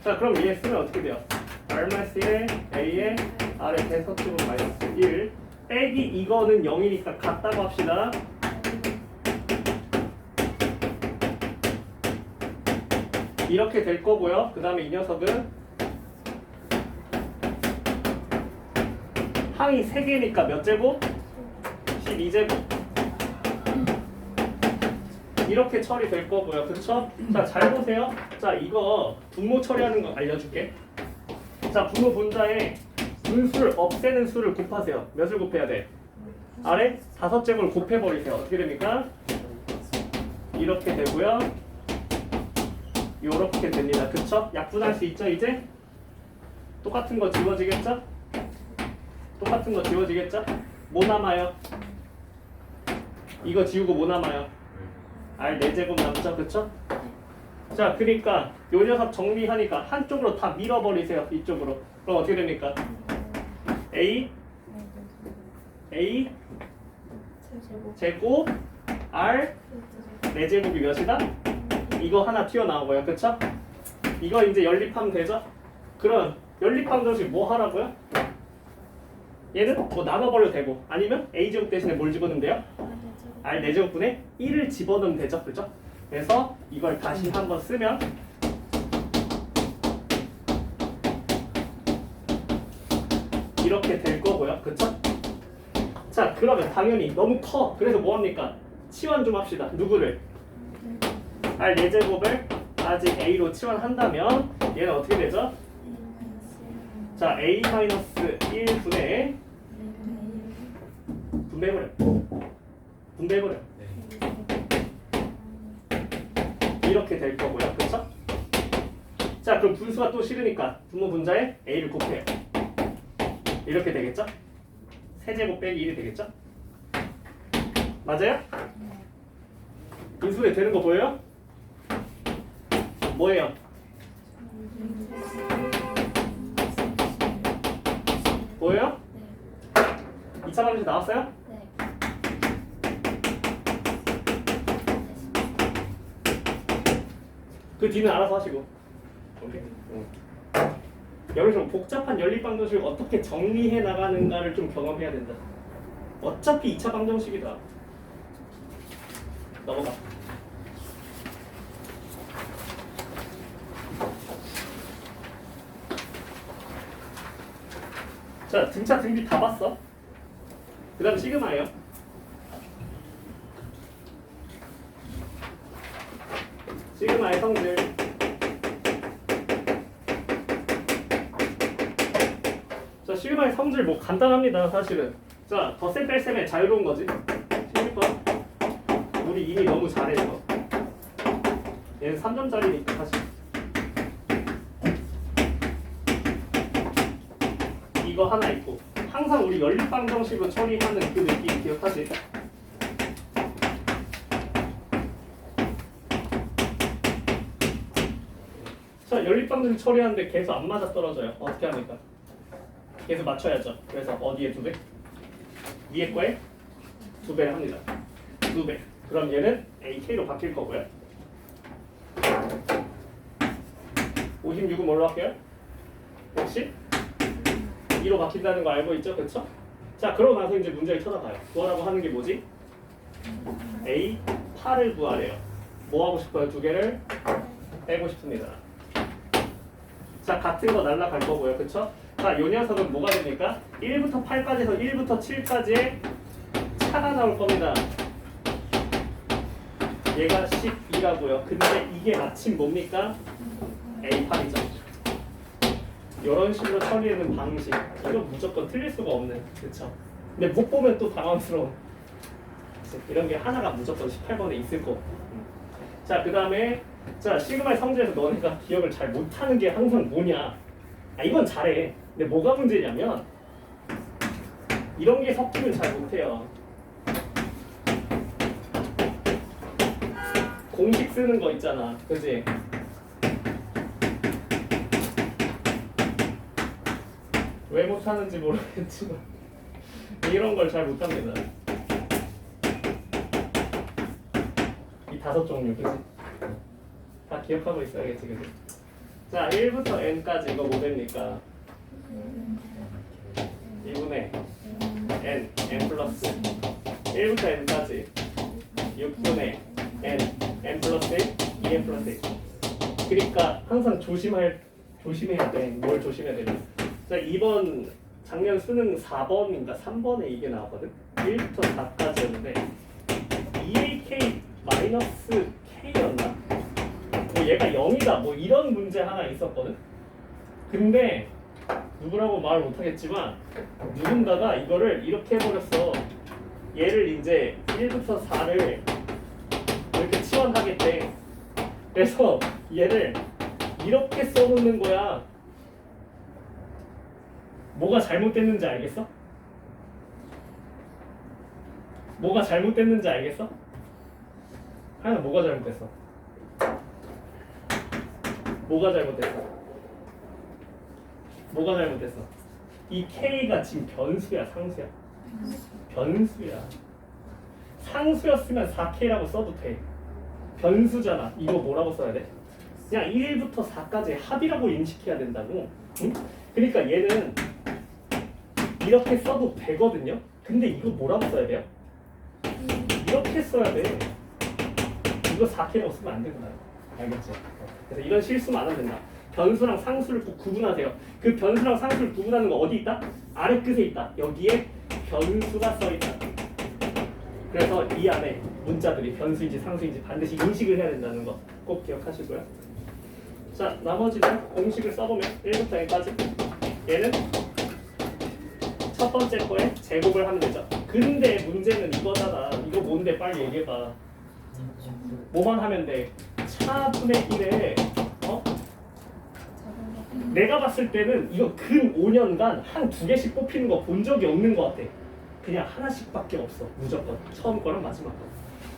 자, 그럼 얘 쓰면 어떻게 돼요? r-1에 a에 r의 대서축은 마이너스 1 빼기 이거는 0이니까 같다고 합시다. 이렇게 될 거고요. 그 다음에 이 녀석은 항이 3개니까 몇 제곱? 12제곱. 이렇게 처리될 거고요. 그쵸? 자, 잘 보세요. 자, 이거 분모 처리하는 거 알려줄게. 자, 분모 분자에 분수를 없애는 수를 곱하세요. 몇을 곱해야 돼? 아래 5제곱을 곱해버리세요. 어떻게 됩니까? 이렇게 되고요. 요렇게 됩니다. 그쵸? 약분할 수 있죠, 이제? 똑같은 거 지워지겠죠? 똑같은 거 지워지겠죠? 뭐 남아요? 이거 지우고 뭐 남아요? R 4제곱 남죠, 그쵸? 자, 그러니까 요 녀석 정리하니까 한쪽으로 다 밀어버리세요. 이쪽으로. 그럼 어떻게 됩니까? A 제곱 R 4제곱이 몇이다? 이거 하나 튀어나오고요, 그쵸? 이거 이제 연립하면 되죠? 그럼 연립방정식 뭐 하라고요? 얘는 뭐 나눠버려도 되고 아니면 A제곱 대신에 뭘 집어넣으면 돼요? R 4제곱분의 1을 집어넣으면 되죠, 그죠? 그래서 이걸 다시 한번 쓰면 이렇게 될 거고요, 그쵸? 자, 그러면 당연히 너무 커. 그래서 뭐합니까? 치환 좀 합시다. 누구를? R 4제곱을 아직 A로 치환한다면 얘는 어떻게 되죠? 자, A-1분의 분배해버려. 분배해버려. 이렇게 될 거고요. 그쵸? 자, 그럼 분수가 또 싫으니까 분모 분자에 A를 곱해요. 이렇게 되겠죠? 세제곱 빼기 1이 되겠죠? 맞아요? 인수에 되는 거 보여요? 뭐예요? 보여요? 2차 방정식 나왔어요? 그 뒤는 알아서 하시고. 오케이? 여기서 복잡한 연립방정식을 어떻게 정리해 나가는가를 좀 경험해야 된다. 어차피 2차 방정식이다. 넘어가. 자, 등차 등비 다 봤어. 그 다음 시그마예요. 시그마의 성질. 자, 시그마의 성질 뭐 간단합니다, 사실은. 자, 덧셈 뺄셈에 자유로운 거지. 16번. 우리 이미 너무 잘해, 이거. 얘는 3점짜리니까 사실. 이거 하나 있고. 항상 우리 연립방정식으로 처리하는 그 느낌 기억하지? 자, 연립방정식 처리하는데 계속 안 맞아 떨어져요. 어떻게 합니까? 계속 맞춰야죠. 그래서 어디에 2배? 위에 거에 2배를 합니다. 2배. 그럼 얘는 AK로 바뀔 거고요. 56은 뭘로 할게요? 혹시? 2로 바뀐다는 거 알고 있죠? 그쵸? 자, 그러고 나서 이제 문제를 찾아봐요. 구하라고 하는 게 뭐지? A 8을 구하래요. 뭐 하고 싶어요? 2개를 빼고 싶습니다. 자, 같은 거 날라갈 거고요. 그쵸? 자, 요 녀석은 뭐가 됩니까? 1부터 8까지에서 1부터 7까지의 차가 나올 겁니다. 얘가 12라고요. 근데 이게 마침 뭡니까? A8이죠. 이런 식으로 처리하는 방식. 이건 무조건 틀릴 수가 없는. 그쵸? 근데 못 보면 또 당황스러운. 이런 게 하나가 무조건 18번에 있을 거고. 자, 그 다음에 자, 시그마의 성질에서 너네가 기억을 잘 못하는 게 항상 뭐냐? 아, 이건 잘해. 근데 뭐가 문제냐면 이런 게 섞이면 잘 못해요. 공식 쓰는 거 있잖아, 그지? 왜 못하는지 모르겠지만 이런 걸 잘 못합니다. 이 5종류, 그지? 다 기억하고 있어야겠지, 그지? 자, 1부터 n까지 이거 뭐 됩니까? 2분의 n 플러스 1부터 n까지 6분의 n 플러스 1, 2n 플러스 1. 그러니까 항상 조심해야 돼. 뭘 조심해야 되냐? 자, 이번 작년 수능 4번인가 3번에 이게 나왔거든. 1부터 4까지였는데 2ak 마이너스 k였나? 뭐 얘가 0이다. 뭐 이런 문제 하나 있었거든. 근데 누구라고 말을 못하겠지만 누군가가 이거를 이렇게 해버렸어. 얘를 이제 1부터 4를 이렇게 치환하겠대. 그래서 얘를 이렇게 써놓는 거야. 뭐가 잘못됐는지 알겠어? 뭐가 잘못됐는지 알겠어? 하나 뭐가 잘못됐어? 뭐가 잘못됐어? 뭐가 잘못됐어? 이 K가 지금 변수야, 상수야? 변수야. 상수였으면 4K라고 써도 돼. 변수잖아. 이거 뭐라고 써야 돼? 그냥 1부터 4까지 합이라고 인식해야 된다고. 응? 그러니까 얘는 이렇게 써도 되거든요. 근데 이거 뭐라고 써야 돼요? 이렇게 써야 돼. 이거 4K라고 쓰면 안 되구나. 알겠지? 그래서 이런 실수만 안 하면 된다. 변수랑 상수를 꼭 구분하세요. 그 변수랑 상수를 구분하는 거 어디 있다? 아래 끝에 있다. 여기에 변수가 써 있다. 그래서 이 안에 문자들이 변수인지 상수인지 반드시 인식을 해야 된다는 거 꼭 기억하시고요. 자, 나머지는 공식을 써보면 1부터 n까지 얘는 첫 번째 거에 제곱을 하면 되죠. 근데 문제는 이거잖아. 이거 뭔데 빨리 얘기해봐. 뭐만 하면 돼? 차분의 1에 내가 봤을 때는 이거 근 5년간 한 2개씩 뽑히는 거 본 적이 없는 것 같아. 그냥 하나씩밖에 없어. 무조건 처음 거랑 마지막 거.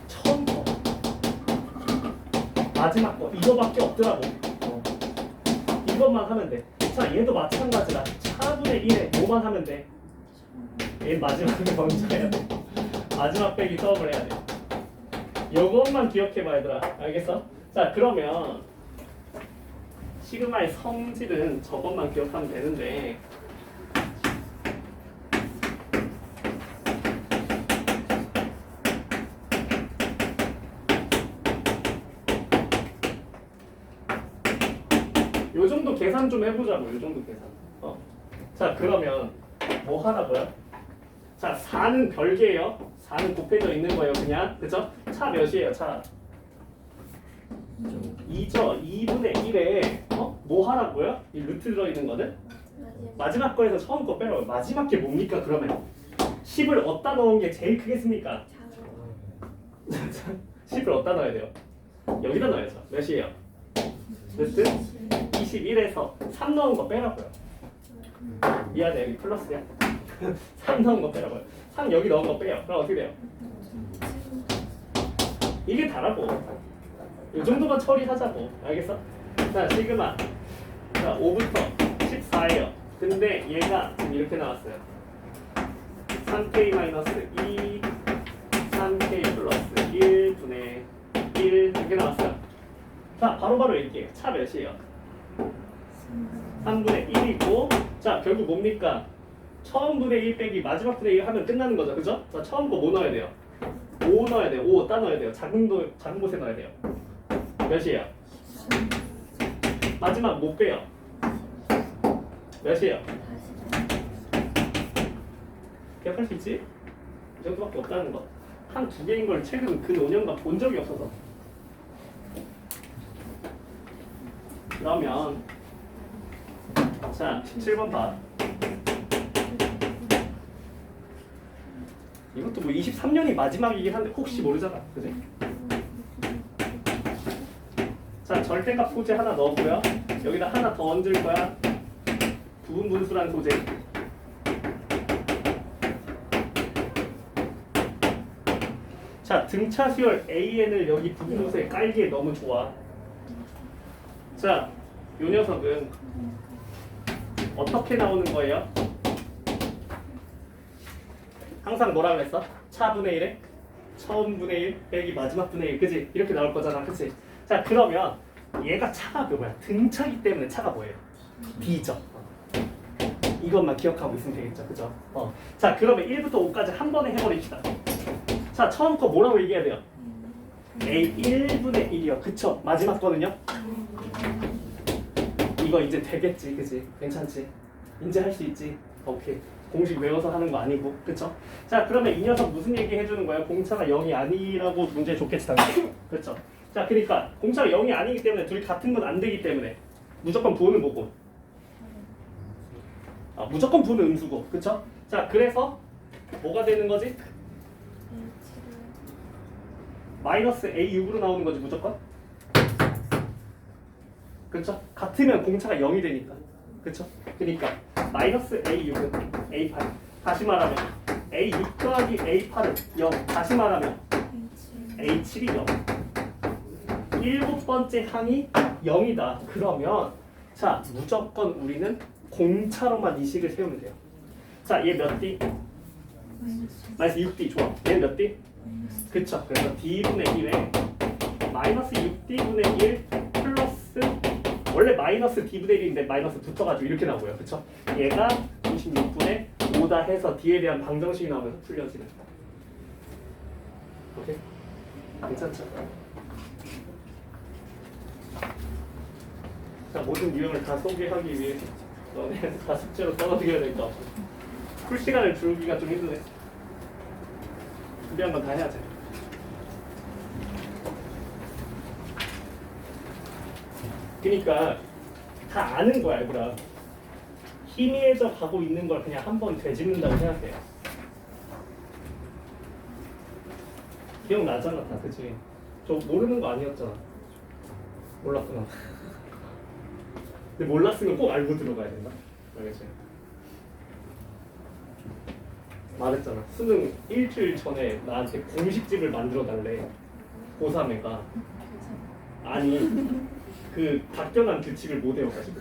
처음 거 마지막 거 이거밖에 없더라고. 이것만 하면 돼. 자, 얘도 마찬가지다. 차분의 1에 뭐만 하면 돼? 얘 마지막에 먼저 해야 돼. 마지막 빼기 처음을 해야 돼. 요것만 기억해봐 얘들아. 알겠어? 자, 그러면 시그마의 성질은 저것만 기억하면 되는데 요 정도 계산 좀 해보자고. 요 정도 계산. 자, 그러면 뭐 하라고요? 자, 4는 별개예요. 4는 곱해져 있는 거예요, 그냥. 그죠? 차 몇이에요, 차? 2죠. 2분의 1에 뭐 하라고요? 이 루트 들어있는 거는? 마지막 거에서 처음 거 빼라고요. 마지막 게 뭡니까, 그러면? 10을 어디다 넣은 게 제일 크겠습니까? 10을 어디다 넣어야 돼요? 여기다 넣어야죠. 몇이에요? 루트 21에서 3 넣은 거 빼라고요. 미안해, 여기 플러스야. 3 넣은 거 빼라고요. 3 여기 넣은 거 빼요. 그럼 어떻게 돼요? 이게 다라고. 이 정도만 처리하자고. 알겠어? 자, 시그마. 자, 5부터 14예요. 근데 얘가 지금 이렇게 나왔어요. 3K-2, 3K 플러스 1분의 1 이렇게 나왔어요. 자, 바로바로 얘기해요. 차 몇이에요? 3분의 1이고, 자, 결국 뭡니까? 처음 분의 1 빼기 마지막 분의 1 하면 끝나는 거죠. 그죠? 자, 처음 거 뭐 넣어야 돼요? 5 넣어야 돼요. 5 따 넣어야 돼요. 작은 곳에 넣어야 돼요. 몇이에요? 마지막 못 빼요. 몇이에요? 기억할 수 있지? 이 정도밖에 없다는 거. 한 2개인 걸 최근 근 5년간 본 적이 없어서. 그러면 자, 17번 봐. 이것도 뭐 23년이 마지막이긴 한데 혹시 모르잖아. 그지? 자, 절대값 소재 하나 넣었고요. 여기다 하나 더 얹을 거야. 부분 분수란 소재. 자, 등차 수열 AN을 여기 부분 분수에 깔기에 너무 좋아. 자, 요 녀석은 어떻게 나오는 거예요? 항상 뭐라 그랬어? 차분의 1에 처음 분의 1 빼기 마지막 분의 1, 그지? 이렇게 나올 거잖아, 그치? 자, 그러면 얘가 차가 그 뭐야? 등차기 때문에 차가 뭐예요? B죠. 이것만 기억하고 있으면 되겠죠, 그죠? 자, 그러면 1부터 5까지 한 번에 해버립시다. 자, 처음 거 뭐라고 얘기해야 돼요? A 1분의 1이요, 그쵸? 마지막 거는요? 이거 이제 되겠지, 그지? 괜찮지? 이제 할 수 있지? 오케이. 공식 외워서 하는 거 아니고, 그쵸? 자, 그러면 이 녀석 무슨 얘기 해주는 거예요? 공차가 0이 아니라고 문제 줬겠지, 당연히. 그쵸? 자, 그러니까 공차가 0이 아니기 때문에 둘이 같은 건 안 되기 때문에 무조건 부호는 뭐고? 무조건 부호는 음수고, 그쵸? 자, 그래서 뭐가 되는 거지? 마이너스 A6으로 나오는 거지, 무조건? 그쵸? 같으면 공차가 0이 되니까. 그쵸? 그러니까 마이너스 A6은 A8. 다시 말하면 A6 더하기 A8은 0. 다시 말하면 A7이 0. 일곱 번째 항이 0이다. 그러면 자, 무조건 우리는 공차로만 이 식을 세우면 돼요. 자, 얘 몇 D? 마이너스 6D. 좋아. 얘 몇 D? 그쵸? 그래서 D분의 1에 마이너스 6D분의 1 플러스 원래 마이너스 D분의 1인데 마이너스 붙어가지고 이렇게 나오고요. 그쵸? 얘가 96분의 5다 해서 D에 대한 방정식이 나오면서 풀려지는. 오케이? 괜찮죠? 자, 모든 유형을 다 소개하기 위해 너네 다 숙제로 써놔드려야 될 것 같아. 풀 시간을 줄기가 좀 힘드네. 준비한 건 다 해야지. 그러니까 다 아는 거야, 얘들아. 희미해져 가고 있는 걸 그냥 한번 되짚는다고 생각해. 기억나잖아, 다, 그치? 저 모르는 거 아니었잖아. 몰랐구나. 근데 몰랐으면 꼭 알고 들어가야 된다. 알겠지? 말했잖아. 수능 일주일 전에 나한테 공식집을 만들어 달래. 고3애가. 아니, 그 답변한 규칙을 못 외워가지고.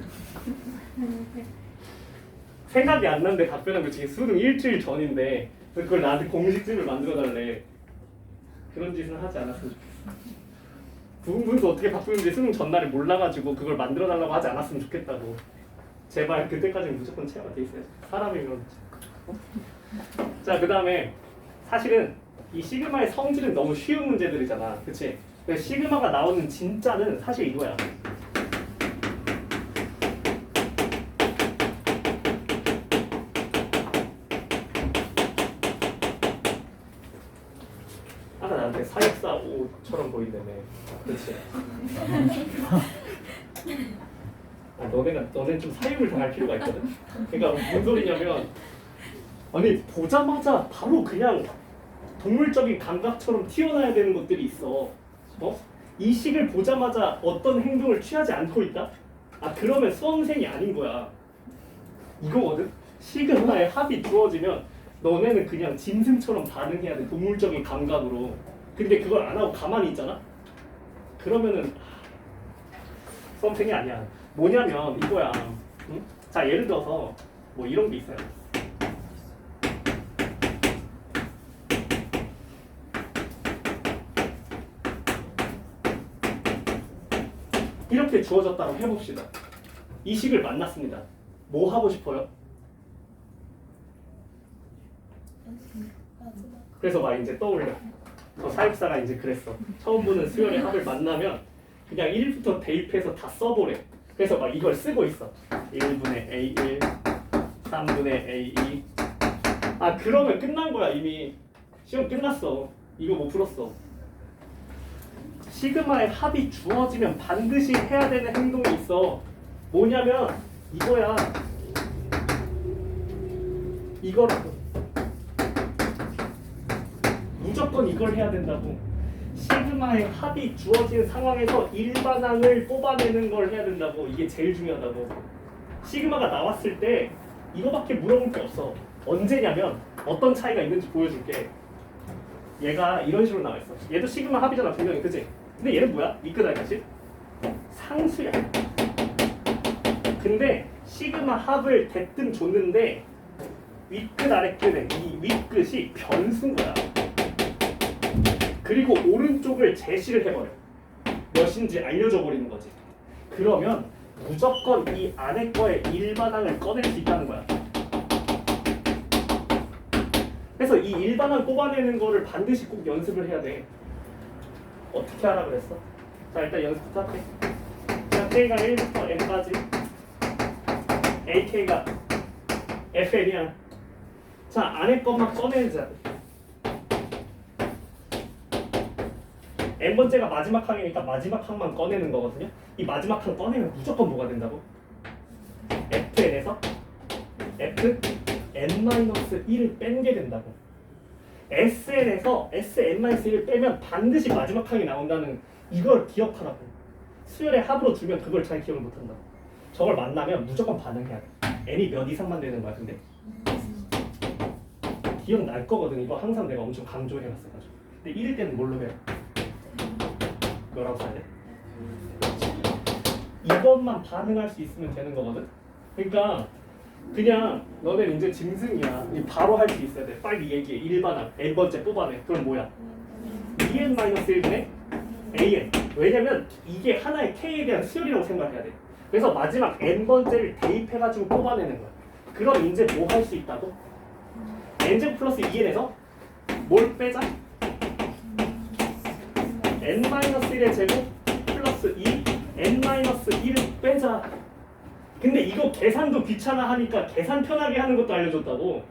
생각이 안 나는데 답변한 규칙이 수능 일주일 전인데 그걸 나한테 공식집을 만들어 달래. 그런 짓은 하지 않았으면 좋겠어. 부분분수 어떻게 바꾸는지 수능 전날에 몰라가지고 그걸 만들어 달라고 하지 않았으면 좋겠다고. 제발 그때까지는 무조건 체화가 돼 있어야지. 사람이면. 자, 그 다음에 사실은 이 시그마의 성질은 너무 쉬운 문제들이잖아, 그치? 시그마가 나오는 진짜는 사실 이거야. 아까 나한테 465처럼 보인다며. 그치? 너네 좀 사육을 당할 필요가 있거든. 그러니까 무슨 소리냐면, 아니 보자마자 바로 그냥 동물적인 감각처럼 튀어나와야 되는 것들이 있어. 이 식을 보자마자 어떤 행동을 취하지 않고 있다? 그러면 수험생이 아닌 거야. 이거거든. 시그마의 합이 주어지면 너네는 그냥 짐승처럼 반응해야 돼. 동물적인 감각으로. 근데 그걸 안 하고 가만히 있잖아? 그러면은 수험생이 아니야. 뭐냐면 이거야. 응? 자, 예를 들어서 뭐 이런 게 있어요. 이렇게 주어졌다고 해봅시다. 이 식을 만났습니다. 뭐 하고 싶어요? 그래서 막 이제 떠올려. 사육사가 이제 그랬어. 처음 보는 수열의 합을 만나면 그냥 1부터 대입해서 다 써보래. 그래서 막 이걸 쓰고 있어. 1분의 A1, 3분의 A2. 그러면 끝난 거야. 이미 시험 끝났어. 이거 못 풀었어. 시그마의 합이 주어지면 반드시 해야 되는 행동이 있어. 뭐냐면 이거야. 이거라고. 무조건 이걸 해야 된다고. 시그마의 합이 주어진 상황에서 일반항을 뽑아내는 걸 해야 된다고. 이게 제일 중요하다고. 시그마가 나왔을 때 이거밖에 물어볼 게 없어. 언제냐면 어떤 차이가 있는지 보여줄게. 얘가 이런 식으로 나와 있어. 얘도 시그마 합이잖아 분명히, 그치? 근데 얘는 뭐야? 위끝 알까지? 상수야. 근데 시그마 합을 대뜸 줬는데 윗끝 아랫끝에 이 윗끝이 변수인 거야. 그리고 오른쪽을 제시를 해버려. 몇인지 알려줘 버리는 거지. 그러면 무조건 이 안에 거의 일반항을 꺼낼 수 있다는 거야. 그래서 이 일반항 뽑아내는 거를 반드시 꼭 연습을 해야 돼. 어떻게 하라 그랬어? 자, 일단 연습부터 할게. 자, K가 1부터 N까지, AK가 FN이야. 자, 안에 것만 꺼내자. N번째가 마지막 항이니까 마지막 항만 꺼내는 거거든요. 이 마지막 항 꺼내면 무조건 뭐가 된다고? FN에서 Fn-1을 뺀 게 된다고. SN에서 Sn-1을 빼면 반드시 마지막 항이 나온다는 이걸 기억하라고. 수열의 합으로 주면 그걸 잘 기억을 못한다고. 저걸 만나면 무조건 반응해야 돼. N이 몇 이상만 되는 거야 근데? 기억날 거거든. 이거 항상 내가 엄청 강조해놨어가지고. 근데 1일 때는 뭘로 해? 뭐라고 써야 돼? 이것만 반응할 수 있으면 되는 거거든. 그러니까 그냥 너네 이제 짐승이야. 바로 할 수 있어야 돼. 빨리 얘기해. 일반항 n번째 뽑아내. 그럼 뭐야? 2n-1분의 an. 왜냐면 이게 하나의 k에 대한 수열이라고 생각해야 돼. 그래서 마지막 n번째를 대입해가지고 뽑아내는 거야. 그럼 이제 뭐 할 수 있다고? n제곱 플러스 2n에서 뭘 빼자? n-1의 제곱 플러스 2 n-1을 빼자. 근데 이거 계산도 귀찮아 하니까 계산 편하게 하는 것도 알려줬다고.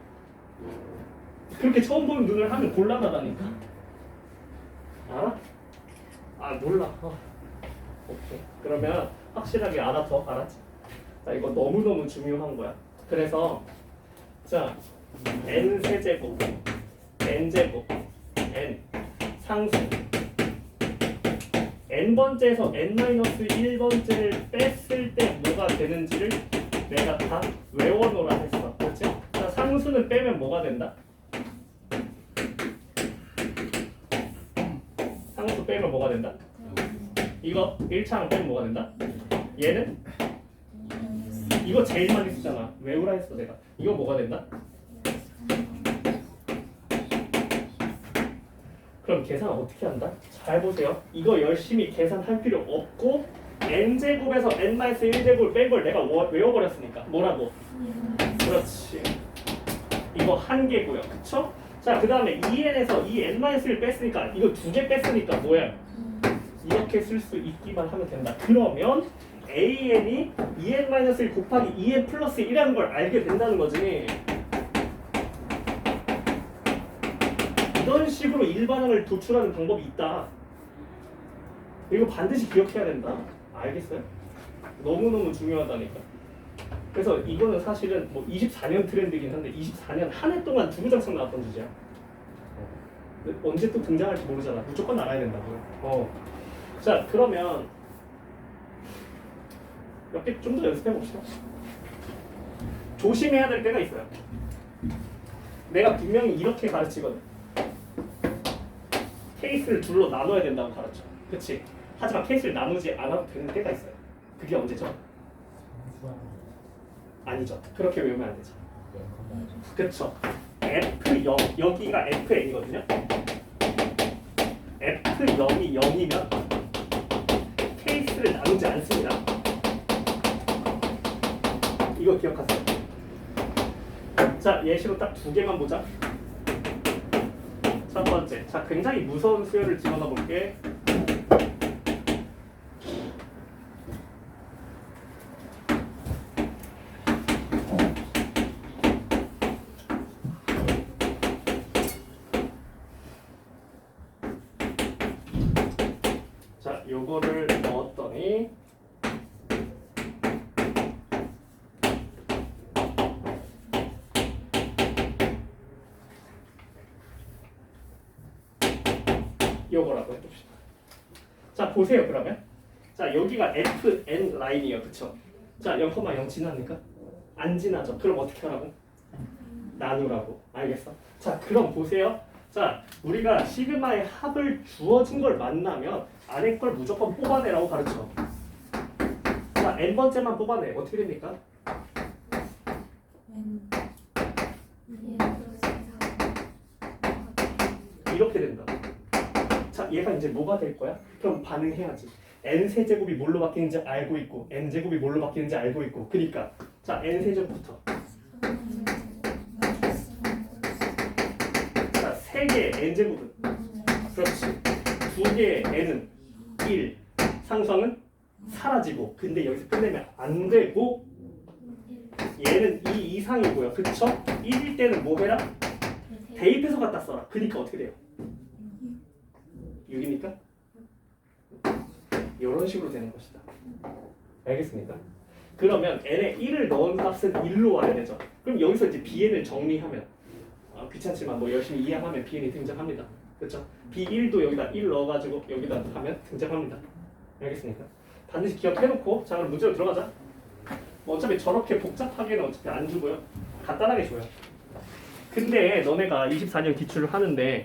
그렇게 처음 보는 눈을 하면 곤란하다니까. 알아? 아 몰라. 오케이. 그러면 확실하게 알아서 알았지? 자, 이거 너무너무 중요한 거야. 그래서 자 n 세제곱 n제곱 n 상수 n번째에서 n-1번째를 뺐을 때 뭐가 되는지를 내가 다 외워놓으라 했어. 그렇지? 자, 상수는 빼면 뭐가 된다? 상수 빼면 뭐가 된다? 이거 1차항 빼면 뭐가 된다? 얘는? 이거 제일 많이 쓰잖아. 외우라 했어 내가. 이거 뭐가 된다? 그럼 계산 어떻게 한다? 잘 보세요. 이거 열심히 계산할 필요 없고 n제곱에서 n-1제곱을 뺀 걸 내가 외워버렸으니까 뭐라고? 그렇지. 이거 한 개고요. 그쵸? 자, 그 다음에 2n에서 이 n-1을 뺐으니까 이거 두 개 뺐으니까 뭐야? 이렇게 쓸 수 있기만 하면 된다. 그러면 an이 2n-1 곱하기 2n 플러스 1이라는 걸 알게 된다는 거지. 이런 식으로 일반항을 도출하는 방법이 있다. 이거 반드시 기억해야 된다. 알겠어요? 너무너무 중요하다니까. 그래서 이거는 사실은 뭐 24년 트렌드긴 한데 24년 한 해 동안 두부장창 나왔던 주제야. 언제 또 등장할지 모르잖아. 무조건 알아야 된다고요. 자, 그러면 몇 개 좀 더 연습해 봅시다. 조심해야 될 때가 있어요. 내가 분명히 이렇게 가르치거든. 케이스를 둘로 나눠야 된다고 가르쳐. 그치? 하지만 케이스를 나누지 않아도 되는 때가 있어요. 그게 언제죠? 아니죠. 그렇게 외우면 안 되죠. 그쵸? F0, 여기가 FN이거든요. F0이 0이면 케이스를 나누지 않습니다. 이거 기억하세요. 자, 예시로 딱 두 개만 보자. 첫 번째, 자, 굉장히 무서운 수열을 집어넣어 볼게. 자, 요거를 넣었더니 요거라고 해봅시다. 자, 보세요. 그러면 자, 여기가 FN 라인이에요. 그쵸? 자, 0,0 지나니까 안 지나죠. 그럼 어떻게 하라고? 나누라고. 알겠어? 자, 그럼 보세요. 자, 우리가 시그마의 합을 주어진 걸 만나면 아래 걸 무조건 뽑아내라고 가르쳐. 자, n번째만 뽑아내. 어떻게 됩니까? 이렇게 된다. 자, 얘가 이제 뭐가 될 거야? 그럼 반응해야지. n 세제곱이 뭘로 바뀌는지 알고 있고 n 제곱이 뭘로 바뀌는지 알고 있고. 그러니까 자, n 세제곱부터. 자, 3개의 n 제곱은 그렇지. 2개의 n은 1. 상수항은 사라지고. 근데 여기서 끝내면 안 되고 얘는 2 이상이고요. 그쵸? 1일 때는 뭐 해라? 대입해서 갖다 써라. 그러니까 어떻게 돼요? 6이니까? 이런 식으로 되는 것이다. 알겠습니까? 그러면 n에 1을 넣은 값은 1로 와야 되죠. 그럼 여기서 이제 bn을 정리하면 귀찮지만 뭐 열심히 이해하면 bn이 등장합니다. 그렇죠? b1도 여기다 1 넣어가지고 여기다 하면 등장합니다. 알겠습니까? 반드시 기억해놓고 자, 그럼 문제로 들어가자. 뭐 어차피 저렇게 복잡하게는 어차피 안 주고요. 간단하게 줘요. 근데 너네가 24년 기출을 하는데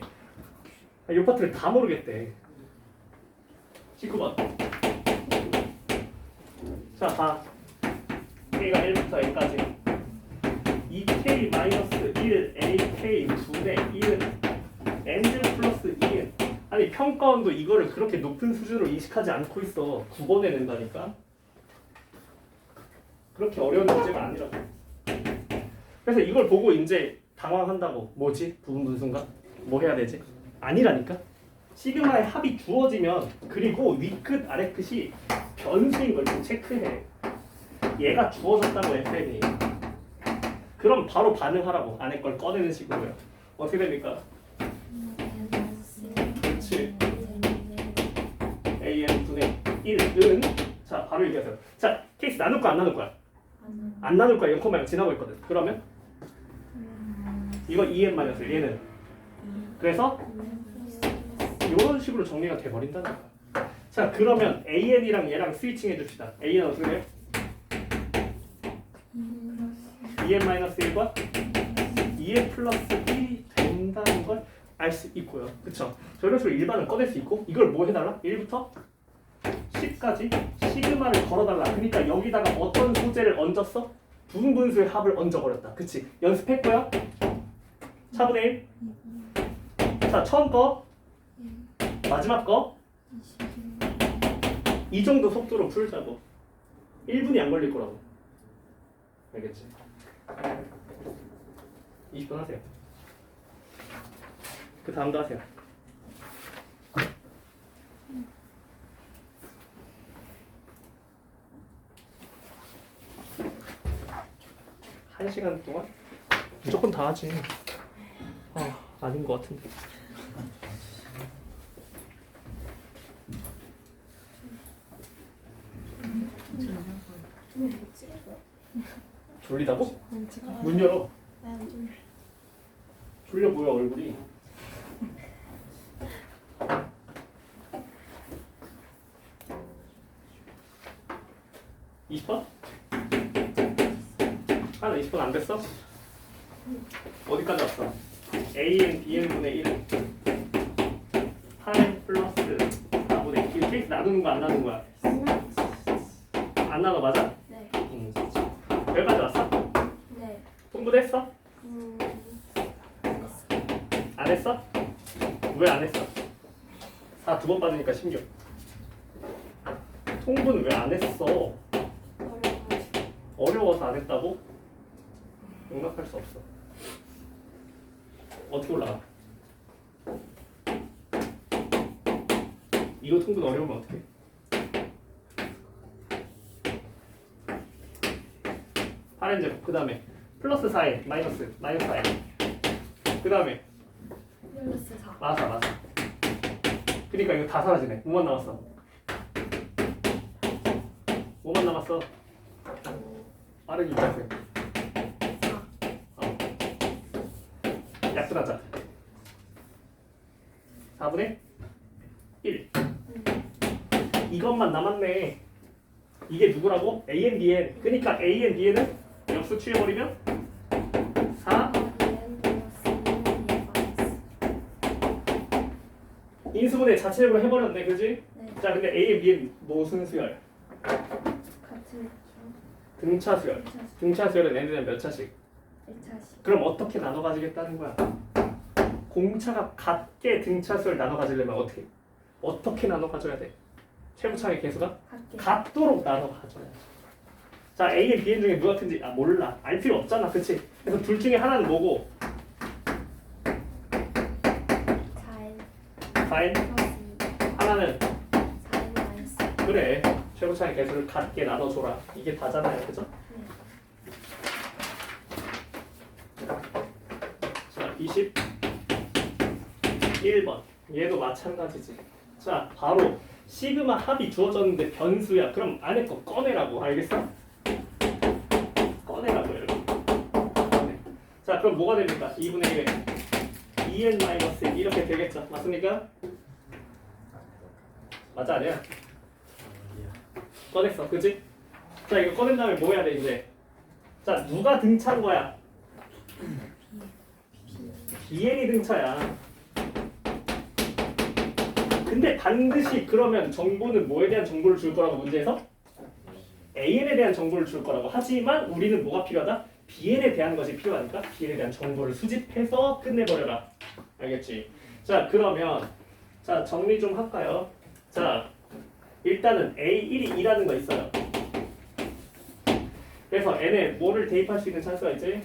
이 파트를 다 모르겠대. 19번. 자, 봐. K가 1부터 N까지 2K-1 AK 2대 1은 N제곱 플러스 2N. 아니 평가원도 이거를 그렇게 높은 수준으로 인식하지 않고 있어. 9번에 낸다니까. 그렇게 어려운 문제가 아니라고. 그래서 이걸 보고 이제 당황한다고. 뭐지? 부분 분수인가? 뭐 해야 되지? 아니라니까. 시그마의 합이 주어지면 그리고 위끝 아래끝이 변수인 걸 좀 체크해. 얘가 주어졌다고 FM이. 그럼 바로 반응하라고. 안에 걸 꺼내는 식으로요. 어떻게 됩니까? 그렇지. AN분의 1은 자 바로 얘기하세요. 자 케이스 나눌 거야 안 나눌 거야? 안 나눌 거야. 0,0 지나고 있거든. 그러면 이거 2n-1 얘는 그래서 이런 식으로 정리가 돼버린다는 거야. 자 그러면 AN이랑 얘랑 스위칭 해줍시다. AN은 어떻게 돼요? 2n-1과 2n 플러스 1이 된다는 걸 알 수 있고요. 그쵸? 저런 식으로 일반을 꺼낼 수 있고 이걸 뭐 해달라? 1부터 10까지 시그마를 걸어달라. 그러니까 여기다가 어떤 소재를 얹었어? 부분분수의 합을 얹어버렸다. 그치? 연습했고요. 차분의 1. 자 처음 거 마지막 거 이 정도 속도로 풀자고. 1분이 안 걸릴 거라고. 알겠지? 20분 하세요. 그 다음도 하세요. 한 시간 동안? 무조건 다 하지. 아닌 것 같은데. 졸리다고? 문 열어. 졸려 보여 얼굴이. (20번) 하나 20번 안 됐어? 어디까지 왔어? AN, BN분의 1은 8N 플러스 4분의 1. 케이스 나누는 거 안 나누는 거야? 안 나눠 맞아? 네. 여기까지 왔어? 네. 통분했어? 안 했어? 왜 안 했어? 4 두 번 빠지니까 16. 통분 왜 안 했어? 어려워서 안 했다고? 용납할 수 없어. 어떻게 올라가? 이거 통분 어려우면 어떡해? 제곱 그 다음에 플러스 4n 마이너스 4n 그 다음에 플러스 4. 맞아. 그러니까 이거 다 사라지네. 5만 남았어. 5만 남았어. 빠르게 입하세요. 약분하자. 4분의 1. 이것만 남았네. 이게 누구라고? AN, BN. 그러니까 AN, BN은 역시 수취해버리면 4 인수분해 자체적으로 해버렸네, 그지? 네. 자, 근데 A의 B의 무슨 수열? 같은 등차 수열. 등차 수열은 n는 몇 차씩? 1차씩. 그럼 어떻게 나눠 가지겠다는 거야? 공차가 같게 등차 수열 나눠 가지려면 어떻게 나눠 가져야 돼? 최고차의 개수가 같게. 같도록 나눠 가져야지. 자, A의 B의 중에 누가 큰지 몰라. 알 필요 없잖아, 그치? 그래서 둘 중에 하나는 뭐고? 4L 4n, 플러스 하나는 4L 마이너스. 그래. 최고차의 개수를 같게 나눠줘라. 이게 다잖아요, 그죠? 자, 21번. 얘도 마찬가지지. 자, 바로 시그마 합이 주어졌는데 변수야. 그럼 안에 거 꺼내라고. 알겠어? 꺼내라고 이렇게. 꺼내. 자, 그럼 뭐가 됩니까? 2분의 1 2n-1 이렇게 되겠죠. 맞습니까? 맞아, 아니야? 꺼냈어, 그지? 자, 이거 꺼낸 다음에 뭐 해야 돼, 이제? 자, 누가 등차인 거야? BN이 등차야. 근데 반드시 그러면 정보는 뭐에 대한 정보를 줄 거라고 문제에서? AN에 대한 정보를 줄 거라고. 하지만 우리는 뭐가 필요하다? BN에 대한 것이 필요하니까 BN에 대한 정보를 수집해서 끝내버려라. 알겠지? 자, 그러면 자, 정리 좀 할까요? 자, 일단은 A1이 2라는 거 있어요. 그래서 n에 뭐를 대입할 수 있는 찬스가 있지?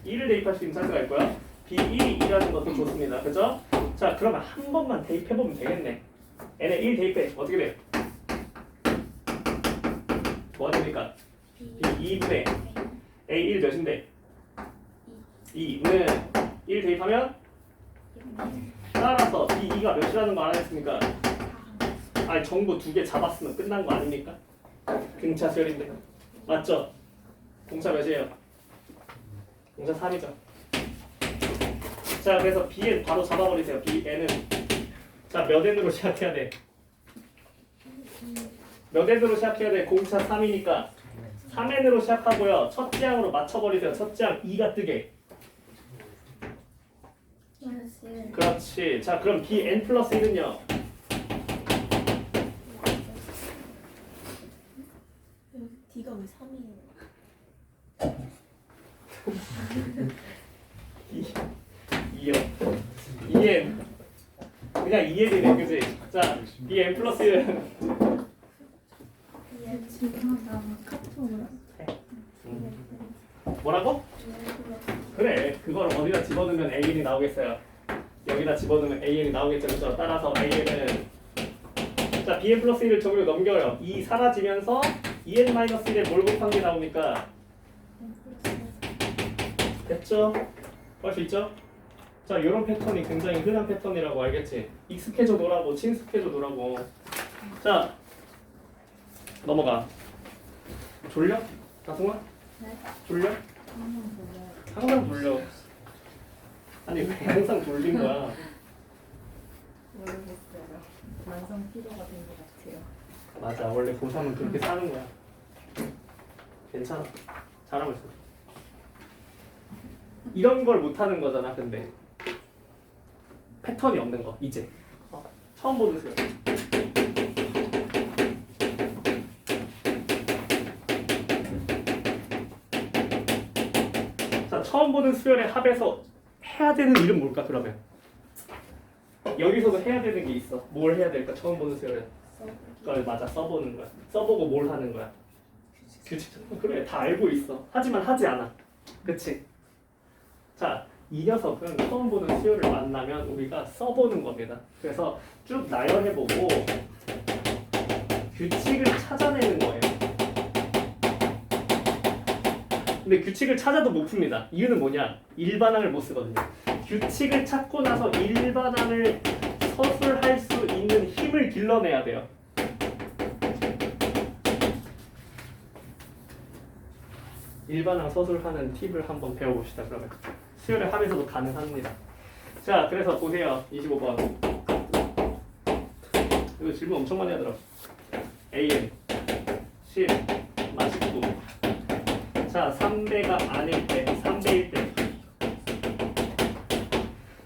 2를 대입할 수 있는 찬스가 있고요. B1이 2라는 것도 좋습니다. 그죠? 자, 그러면 한 번만 대입해보면 되겠네. n에 1 대입해. 어떻게 돼? 뭐가 됩니까? B2분의 A1 몇인데? 2는 1 대입하면? 따라서 B2가 몇이라는 거 알아냈습니까? 아니, 정보 2개 잡았으면 끝난 거 아닙니까? 등차 수열인데. 맞죠? 공차 몇이에요? 공차 3이죠. 자, 그래서 Bn 바로 잡아버리세요. Bn은 자, 몇 n으로 시작해야 돼? 몇 n으로 시작해야 돼? 공차 3이니까 3n으로 시작하고요. 첫째 항으로 맞춰버리세요. 첫째 항 2가 뜨게. 마이너스 1. 그렇지. 자, 그럼 Bn 플러스 1은요? D가 왜 3이에요? 2요. 2n 그냥 2n이네, 그지? 자, Bn 플러스 1은 얘 지금 나 카톡으로. 뭐라고? 그래, 그걸 어디다 집어넣으면 AN이 나오겠어요? 여기다 집어넣으면 AN이 나오겠죠, 그죠? 따라서 AN은 자, BN 플러스 1을 저기로 넘겨요. 2 사라지면서 2n-1에 뭘 곱한 게 나오니까 됐죠? 할 수 있죠? 자, 이런 패턴이 굉장히 흔한 패턴이라고 알겠지? 익숙해져 놓으라고, 친숙해져 놓으라고. 자, 넘어가. 졸려? 다송아? 네. 졸려? 한번 보여요. 항상 졸려. 아니, 왜 항상 졸린 거야? 모르겠어요. 만성 피로가 된 것 같아요. 맞아, 원래 고3은 그렇게 사는 거야. 괜찮아. 잘하고 있어. 이런 걸 못하는 거잖아, 근데. 패턴이 없는 거, 이제. 처음 보는 수요. 자, 처음 보는 수열의 합에서 해야 되는 일은 뭘까, 그러면? 여기서도 해야 되는 게 있어. 뭘 해야 될까, 처음 보는 수열은? 그걸 맞아, 써보는 거야. 써보고 뭘 하는 거야? 규칙. 그래, 다 알고 있어. 하지만 하지 않아. 그치? 자, 이 녀석은 처음 보는 수요를 만나면 우리가 써보는 겁니다. 그래서 쭉 나열해보고 규칙을 찾아내는 거예요. 근데 규칙을 찾아도 못 풉니다. 이유는 뭐냐? 일반항을 못 쓰거든요. 규칙을 찾고 나서 일반항을 서술할 수 있는 힘을 길러내야 돼요. 일반항 서술하는 팁을 한번 배워봅시다. 그러면 수열의 합에서도 가능합니다. 자, 그래서 보세요. 25번. 이거 질문 엄청 많이 하더라고. AN 10 19. 자, 3배가 아닐 때, 3배일 때.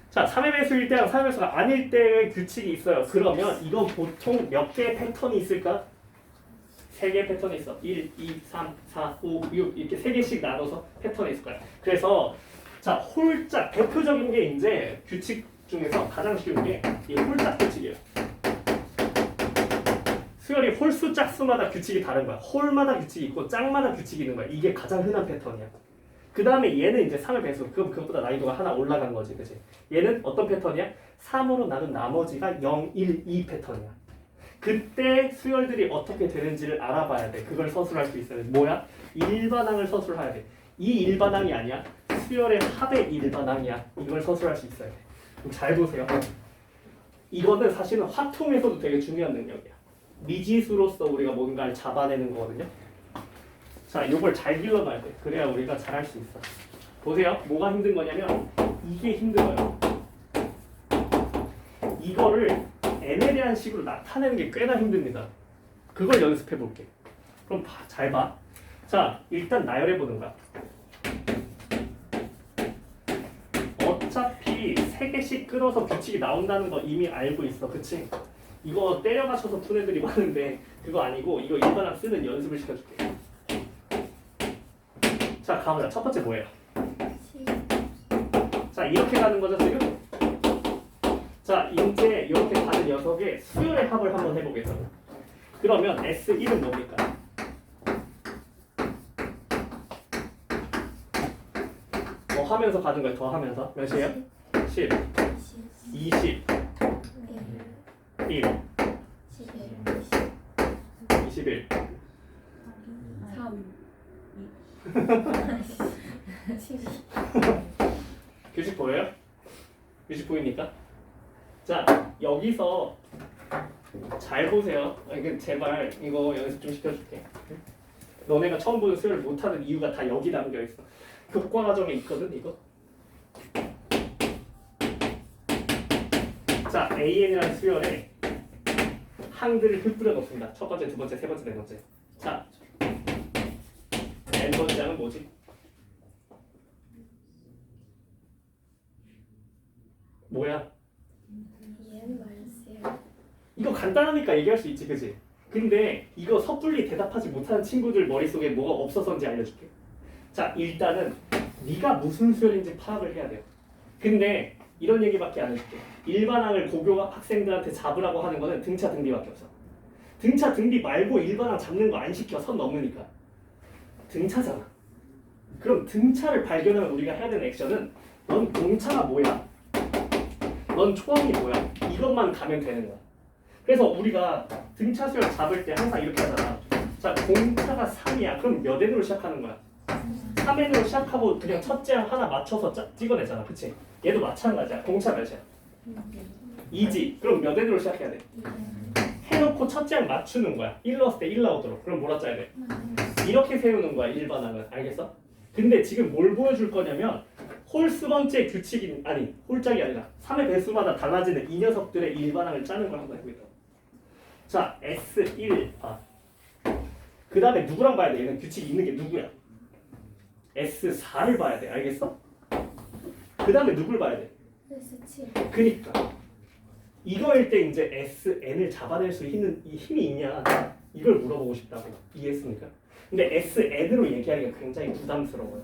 자, 3의 배수일 때랑 3의 배수가 아닐 때의 규칙이 있어요. 그러면 이건 보통 몇 개의 패턴이 있을까? 3개의 패턴이 있어. 1, 2, 3, 4, 5, 6 이렇게 3개씩 나눠서 패턴이 있을 거야. 그래서 자, 홀짝 대표적인 게 이제 규칙 중에서 가장 쉬운 게 이 홀짝 규칙이에요. 수열이 홀수 짝수마다 규칙이 다른 거야. 홀마다 규칙이 있고 짝마다 규칙이 있는 거야. 이게 가장 흔한 패턴이야. 그 다음에 얘는 이제 3의 배수. 그것보다 난이도가 하나 올라간 거지. 그치? 얘는 어떤 패턴이야? 3으로 나눈 나머지가 0, 1, 2 패턴이야. 그때 수열들이 어떻게 되는지를 알아봐야 돼. 그걸 서술할 수 있어요. 뭐야? 일반항을 서술해야 돼. 이 일반항이 아니야. 수열의 합의 일반항이야. 이걸 서술할 수 있어야 돼. 그럼 잘 보세요. 이거는 사실은 화통에서도 되게 중요한 능력이야. 미지수로서 우리가 뭔가를 잡아내는 거거든요. 자, 이걸 잘 길러놔야 돼. 그래야 우리가 잘할 수 있어. 보세요. 뭐가 힘든 거냐면 이게 힘들어요. 이거를 n에 대한 식으로 나타내는 게 꽤나 힘듭니다. 그걸 연습해 볼게. 그럼 잘 봐. 자, 일단 나열해 보는 거야. 어차피 3개씩 끊어서 규칙이 나온다는 거 이미 알고 있어. 그치? 이거 때려 맞춰서 푼 애들이 많은데 그거 아니고 이거 일반항 쓰는 연습을 시켜줄게. 자, 가보자. 첫 번째 뭐예요? 자, 이렇게 가는 거죠 지금? 자, 이제 이렇게 가는 녀석의 수열의 합을 한번 해보겠습니다. 그러면 S1은 뭡니까? 뭐 하면서 가는 거예요? 더 하면서? 몇이에요? 10, 20, 1, 21. 3 규칙 보여요? 규칙 보입니까? 자, 여기서 잘 보세요. 이거 제발 이거 연습 좀 시켜줄게. 너네가 처음 보는 수열을 못하는 이유가 다 여기 담겨있어. 교과 과정에 있거든 이거. 자, AN이라는 수열에 항들을 흩뿌려 넣습니다. 첫 번째, 두 번째, 세 번째, 네 번째. 자, n번째 항은 뭐지? 뭐야? 이거 간단하니까 얘기할 수 있지, 그지? 근데 이거 섣불리 대답하지 못하는 친구들 머릿속에 뭐가 없어서인지 알려줄게. 자, 일단은 네가 무슨 수열인지 파악을 해야 돼요. 근데 이런 얘기밖에 안 해줄게. 일반항을 고교 학생들한테 잡으라고 하는 거는 등차 등비밖에 없어. 등차 등비 말고 일반항 잡는 거 안 시켜. 선 넘으니까. 등차잖아. 그럼 등차를 발견하면 우리가 해야 되는 액션은 넌 공차가 뭐야? 넌 초항이 뭐야? 이것만 가면 되는 거야. 그래서 우리가 등차 수열 잡을 때 항상 이렇게 하잖아. 자, 공차가 3이야. 그럼 몇 n으로 시작하는 거야? 3n으로 시작하고 그냥 첫째 하나 맞춰서 찍어내잖아. 그치? 얘도 마찬가지야. 공차 몇이야? 2지. 그럼 몇 n으로 시작해야 돼? 해놓고 첫째 항 맞추는 거야. 1 넣었을 때 1 나오도록. 그럼 뭐라 써야 돼? 이렇게 세우는 거야. 일반항은. 알겠어? 근데 지금 뭘 보여줄 거냐면 홀수 번째 규칙이 아니 홀짝이 아니라 3의 배수마다 달라지는 이 녀석들의 일반항을 짜는 걸 한번 해보겠다. 자, S1 봐. 그 다음에 누구랑 봐야 돼? 얘는 규칙이 있는 게 누구야? S4를 봐야 돼. 알겠어? 그 다음에 누굴 봐야 돼? S7 그니까 이거일 때 이제 SN을 잡아낼 수 있는 이 힘이 있냐 이걸 물어보고 싶다고. 이해했습니까? 근데 SN으로 얘기하기가 굉장히 부담스러워요.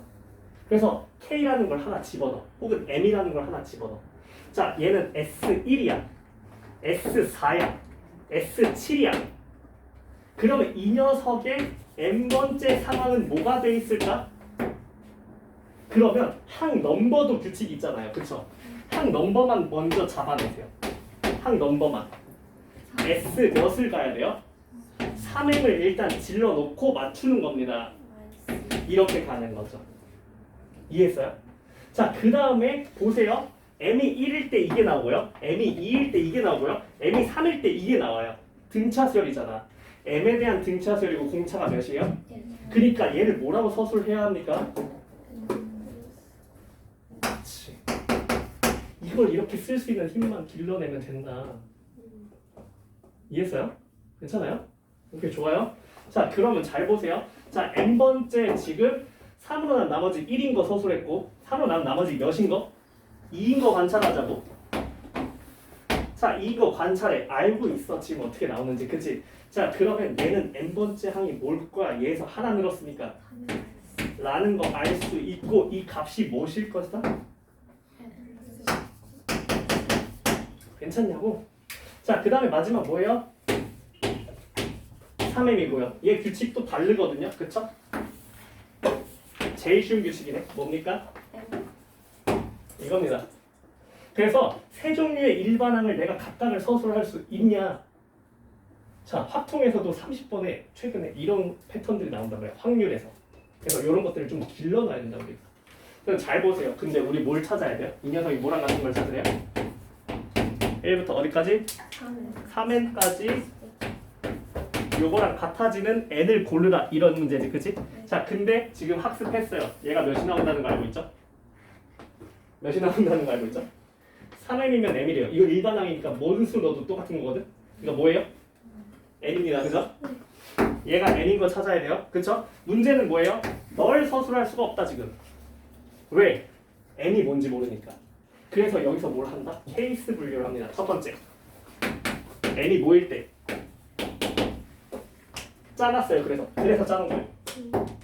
그래서 K라는 걸 하나 집어넣어. 혹은 M이라는 걸 하나 집어넣어. 자, 얘는 S1이야. S4야. S7이야. 그러면 이 녀석의 N번째 상황은 뭐가 돼 있을까? 그러면 항 넘버도 규칙이 있잖아요. 그쵸? 항 넘버만 먼저 잡아내세요. 항 넘버만. S 몇을 가야 돼요? 3M을 일단 질러놓고 맞추는 겁니다. 이렇게 가는 거죠. 이해했어요? 자, 그 다음에 보세요. M이 1일 때 이게 나오고요. M이 2일 때 이게 나오고요. M이 3일 때 이게 나와요. 등차수열이잖아. M에 대한 등차수열이고 공차가 몇이에요? 그러니까 얘를 뭐라고 서술해야 합니까? 그렇지. 이걸 이렇게 쓸 수 있는 힘만 길러내면 된다. 이해했어요? 괜찮아요? 오케이, 좋아요. 자, 그러면 잘 보세요. 자, n번째 지금 3으로 난 나머지 1인 거 서술했고 3으로 난 나머지 몇인 거? 2인 거 관찰하자고. 자, 이거 관찰해. 알고 있어. 지금 어떻게 나오는지. 그치? 자, 그러면 얘는 n번째 항이 뭘 거야? 얘에서 하나 늘었으니까 라는 거 알 수 있고 이 값이 무엇일 것이다? 괜찮냐고? 자, 그 다음에 마지막 뭐예요? 3m이고요. 얘 규칙도 다르거든요. 그쵸? 제일 쉬운 규칙이네. 뭡니까? 이겁니다. 그래서 세 종류의 일반항을 내가 각각을 서술할 수 있냐? 자, 확통에서도 30번에 최근에 이런 패턴들이 나온다고요. 확률에서. 그래서 이런 것들을 좀 길러놔야 된다고 우리가. 그럼 잘 보세요. 근데 우리 뭘 찾아야 돼요? 이 녀석이 뭐랑 같은 걸 찾으래요? 1부터 어디까지? 3n까지 요거랑 같아지는 n을 고르라 이런 문제지, 그치? 자, 근데 지금 학습했어요. 얘가 몇이 나온다는 거 알고 있죠? 몇이 나온다는 거 알고 있죠? 3n이면 m이래요. 이거 일반항이니까 모든 수 넣어도 똑같은 거거든? 이거 뭐예요? n입니다, 그죠? 얘가 n인 거 찾아야 돼요, 그쵸? 문제는 뭐예요? 널 서술할 수가 없다 지금. 왜? n이 뭔지 모르니까. 그래서 여기서 뭘 한다? 케이스 분류를 합니다. 첫 번째, n이 뭐일 때 짜놨어요. 그래서 짜는 거예요.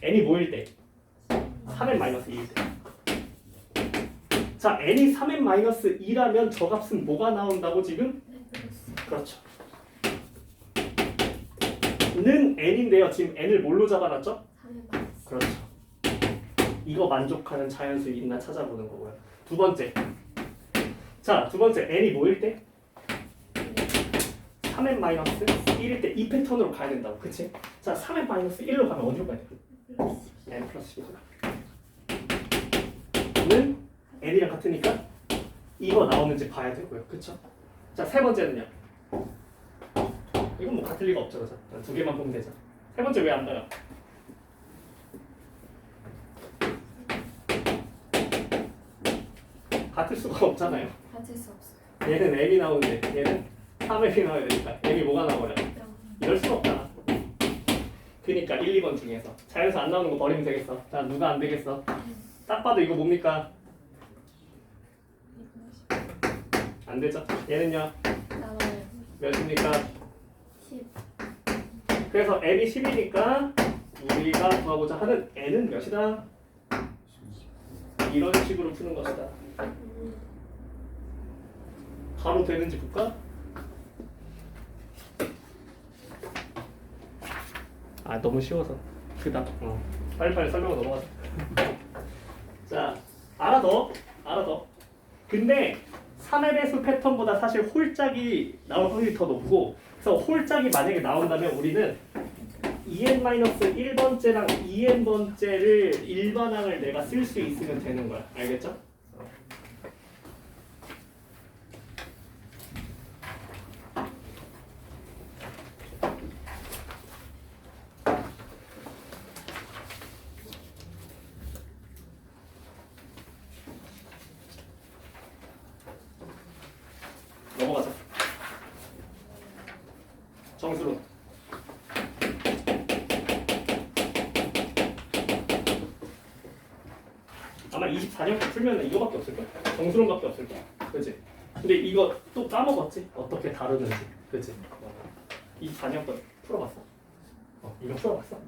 n이 뭐일 때 3n-2일 때. 자, n이 3n-2라면 저 값은 뭐가 나온다고 지금? 그렇죠. 는 n인데요. 지금 n을 뭘로 잡아놨죠? 그렇죠. 이거 만족하는 자연수이 있나 찾아보는 거고요. 두 번째. 자, 두 번째 n이 뭐일 때? 3n-1일 때 이 패턴으로 가야 된다고. 그치? 자, 3n-1로 가면 어디로 가야 돼? n 플러스 10으로. 는 n이랑 같으니까 이거 나오는지 봐야 되고요. 그쵸? 자, 세 번째는요. 이건 뭐 같을 리가 없죠. 그죠? 두 개만 보면 되죠. 세 번째 왜 안 나요? 같을 수가 없잖아요. 가질 수 없어요. 얘는 m이 나오는데 얘는 3m이 나와야 되니까 m이 뭐가 나와요? 이럴 수가 없잖아. 그니까 1, 2번 중에서 자연수 안 나오는 거 버리면 되겠어. 자, 누가 안 되겠어? 딱 봐도 이거 뭡니까? 안 되죠? 얘는요? 나와요. 몇입니까? 10. 그래서 m이 10이니까 우리가 구하고자 하는 n은 몇이다? 이런 식으로 푸는 것이다. 바로 되는지 볼까? 아, 너무 쉬워서 그다음 빨리빨리 설명을 넘어가자. 자, 알아둬. 근데 3의 배수 패턴보다 사실 홀짝이 나올 확률이 더 높고, 그래서 홀짝이 만약에 나온다면 우리는 2n-1번째랑 2n번째를 일반항을 내가 쓸 수 있으면 되는 거야. 알겠죠? 넘어가자. 정수론. 아마 24년 풀면 이거밖에 없을 거야. 정수론밖에 없을 거야. 그렇지? 근데 이거 또 까먹었지? 어떻게 다루는지. 그렇지? 24년 거 풀어봤어? 이거 풀어봤어?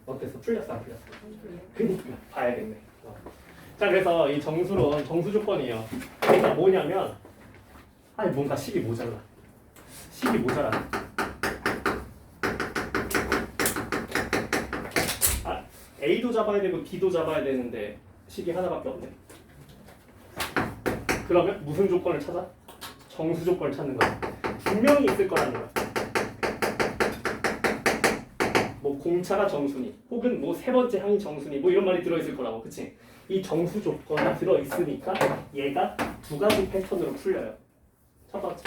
어땠어? 풀렸어? 안 풀렸어? 그니까 봐야겠네. 자, 그래서 이 정수론 정수 조건이에요. 그러니까 뭐냐면 아니 뭔가 10이 모자라. 10이 모자라. 아, A도 잡아야 되고 B도 잡아야 되는데 10이 하나밖에 없네. 그러면 무슨 조건을 찾아? 정수 조건을 찾는 거야. 분명히 있을 거라는 거야. 뭐 공차가 정수니, 혹은 뭐 세 번째 항이 정수니, 뭐 이런 말이 들어있을 거라고, 그치? 이 정수 조건이 들어있으니까 얘가 두 가지 패턴으로 풀려요. 첫 번째,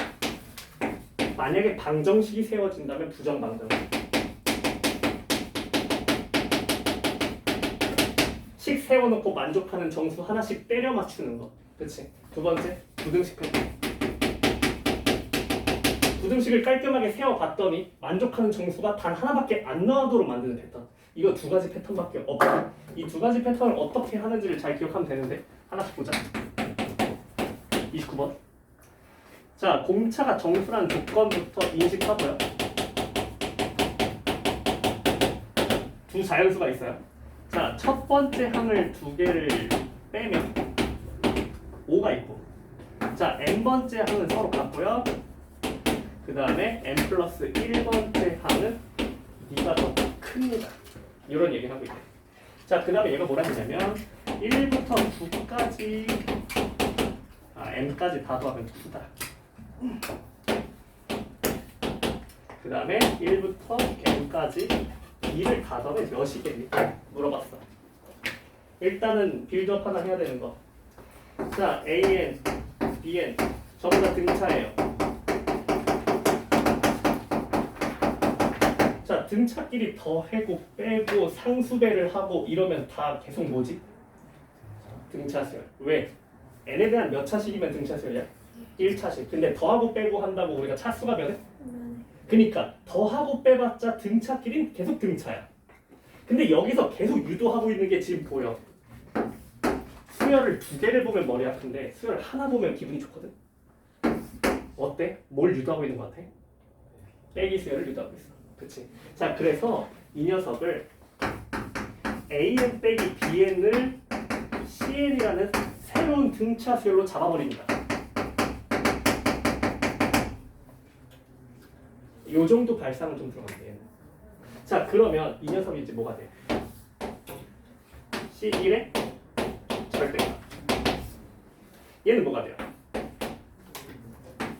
만약에 방정식이 세워진다면 부정방정식. 식 세워놓고 만족하는 정수 하나씩 때려 맞추는 거. 그치? 두 번째, 부등식 패턴. 부등식을 깔끔하게 세워봤더니 만족하는 정수가 단 하나밖에 안 나오도록 만드는 패턴. 이거 두 가지 패턴밖에 없어. 이 두 가지 패턴을 어떻게 하는지를 잘 기억하면 되는데 하나씩 보자. 29번. 자, 공차가 정수란 조건부터 인식하고요. 두 자연수가 있어요. 자, 첫 번째 항을 두 개를 빼면 5가 있고, 자, n번째 항은 서로 같고요. 그 다음에 n 플러스 1번째 항은 D가 더 큽니다. 이런 얘기를 하고 있대. 자, 그 다음에 얘가 뭐라 했냐면 1부터 9까지 n까지 다 더하면 9다. 그 다음에 1부터 n까지 D를 다 더하면 몇이겠니? 물어봤어. 일단은 빌드업 하나 해야 되는 거. 자, AN, BN 전부 다 등차예요. 자, 등차끼리 더하고 빼고 상수배를 하고 이러면 다 계속 뭐지? 등차수열. 왜? n에 대한 몇 차식이면 등차수열이야? 1차식. 근데 더하고 빼고 한다고 우리가 차수가 변해? 그러니까 더하고 빼봤자 등차끼리는 계속 등차야. 근데 여기서 계속 유도하고 있는 게 지금 보여. 수열을 두 개를 보면 머리 아픈데 수열 하나 보면 기분이 좋거든. 어때? 뭘 유도하고 있는 것 같아? 빼기 수열을 유도하고 있어. 그치? 자, 그래서 이 녀석을 AN 빼기 BN을 CN이라는 새로운 등차 수열로 잡아버립니다. 요 정도 발상은 좀 들어가면 돼. 자, 그러면 이 녀석이 이제 뭐가 돼? C1의 절대값. 얘는 뭐가 돼요?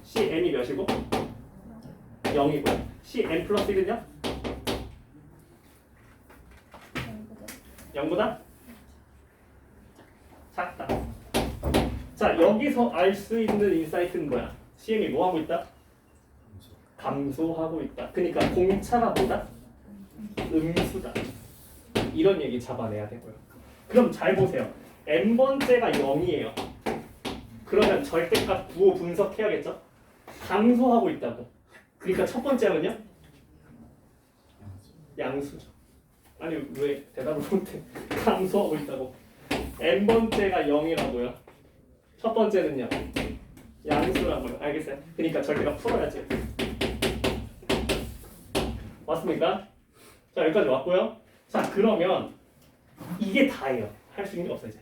CN이 몇이고? 0이고요. CN 플러스 1은요? 0보다? 작다. 자, 여기서 알 수 있는 인사이트는 뭐야? CM이 뭐 하고 있다? 감소하고 있다. 그러니까 공차가 뭐다? 음수다. 이런 얘기 잡아내야 되고요. 그럼 잘 보세요. n번째가 0이에요. 그러면 절대값 구호 분석해야겠죠? 감소하고 있다고. 그러니까 첫 번째 하면요? 양수죠. 아니 왜 대답을 못해? 감소하고 있다고. n번째가 0이라고요. 첫 번째는요? 양수라고요. 알겠어요? 그러니까 절대값 풀어야지. 맞습니까? 자, 여기까지 왔고요. 자, 그러면 이게 다예요. 할 수 있는 게 없어 이제.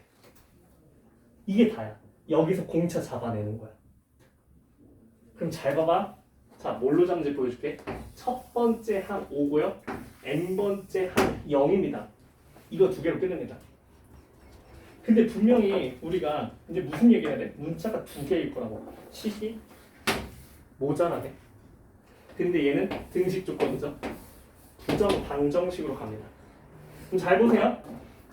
이게 다야. 여기서 공차 잡아내는 거야. 그럼 잘 봐봐. 자, 뭘로 잡는지 보여줄게. 첫 번째 항 5고요. n번째 항 0입니다. 이거 두 개로 끝냅니다. 근데 분명히 우리가 이제 무슨 얘기 해야 돼? 문자가 두 개일 거라고. 식이 모자라대. 근데 얘는 등식 조건이죠. 부정 방정식으로 갑니다. 그럼 잘 보세요.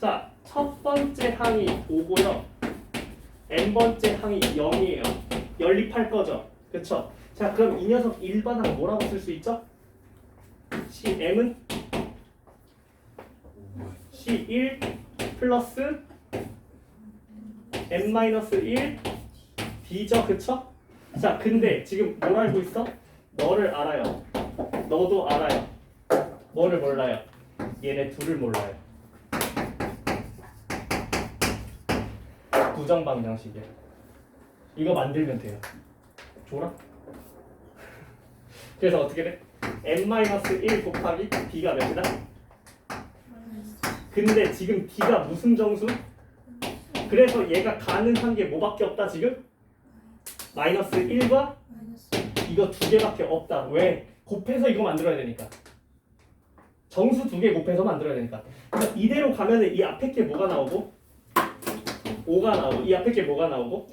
자, 첫 번째 항이 5고요. n번째 항이 0이에요. 연립할 거죠. 그렇죠? 자, 그럼 이 녀석 일반항 뭐라고 쓸 수 있죠? CM은 C1 플러스 n-1 D죠. 그쵸? 자, 근데 지금 뭘 알고 있어? 너를 알아요. 너도 알아요. 뭐를 몰라요? 얘네 둘을 몰라요. 부정방정식이야. 이거 만들면 돼요. 줘라. 그래서 어떻게 돼? n-1 곱하기 D가 몇이다? 근데 지금 D가 무슨 정수? 그래서 얘가 가능한 게 뭐밖에 없다 지금? 마이너스 1과 이거 두 개밖에 없다. 왜? 곱해서 이거 만들어야 되니까. 정수 두 개 곱해서 만들어야 되니까. 그러니까 이대로 가면은 이 앞에 게 뭐가 나오고 5가 나오고 이 앞에 게 뭐가 나오고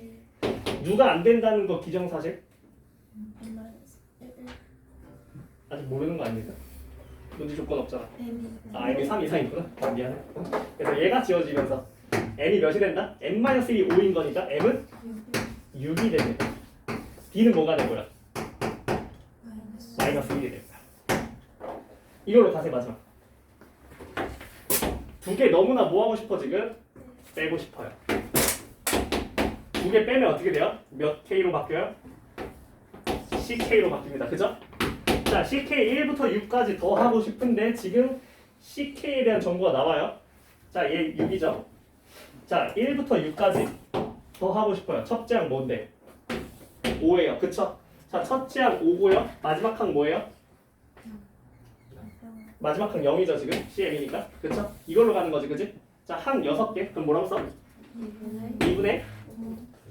누가 안 된다는 거 기정사실? 아직 모르는 거 아닙니까? 문제 조건 없잖아. m이 3 이상이구나. 미안해. 그래서 얘가 지워지면서 m이 몇이 된다? n-1이 5인 거니까 m은 6이 됩니다. D는 뭐가 되고요? 마이너스 1이 됩니다. 이걸로 가세 마지막. 두 개 너무나 뭐 하고 싶어 지금? 빼고 싶어요. 두 개 빼면 어떻게 돼요? 몇 K로 바뀌어요? CK로 바뀝니다. 그죠? 자, CK 1부터 6까지 더 하고 싶은데 지금 CK에 대한 정보가 나와요. 자, 얘 6이죠. 자, 1부터 6까지 더 하고 싶어요. 첫째 항 뭔데? 5예요. 그쵸? 자, 첫째 항 5고요. 마지막 항 뭐예요? 마지막 항 0이죠 지금. CM이니까. 그쵸? 이걸로 가는 거지, 그치? 자, 항 6개. 그럼 뭐라고 써? 2분의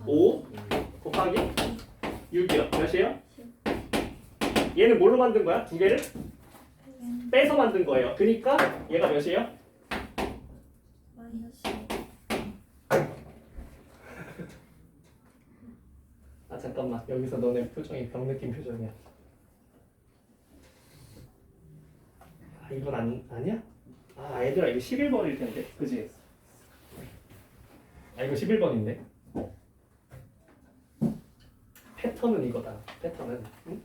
5 곱하기 6이요. 몇이에요? 얘는 뭘로 만든 거야? 두 개를 빼서 만든 거예요. 그러니까 얘가 몇이에요? 아 잠깐만, 여기서 너네 표정이 병 느낌 표정이야. 아 이건 아니야? 아 얘들아 이거 11번일 텐데, 그지? 아 이거 11번인데. 패턴은 이거다. 패턴은 응?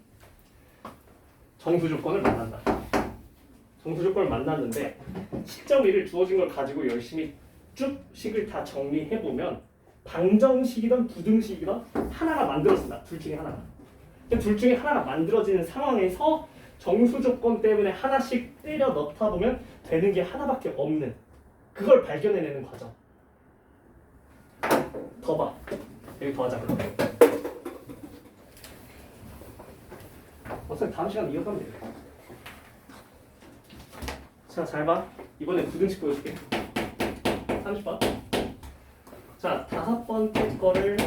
정수 조건을 만난다. 정수 조건을 만났는데 시점 1을 주어진 걸 가지고 열심히 쭉 식을 다 정리해 보면 방정식이든 부등식이든 하나가 만들어진다. 둘 중에 하나가. 둘 중에 하나가 만들어지는 상황에서 정수 조건 때문에 하나씩 때려 넣다 보면 되는 게 하나밖에 없는, 그걸 발견해내는 과정. 더 봐. 여기 더 하자. 어차피 다음 시간 이어가면 돼. 자, 잘 봐. 이번에 부등식 보여줄게. 30번. 자, 5번째 거를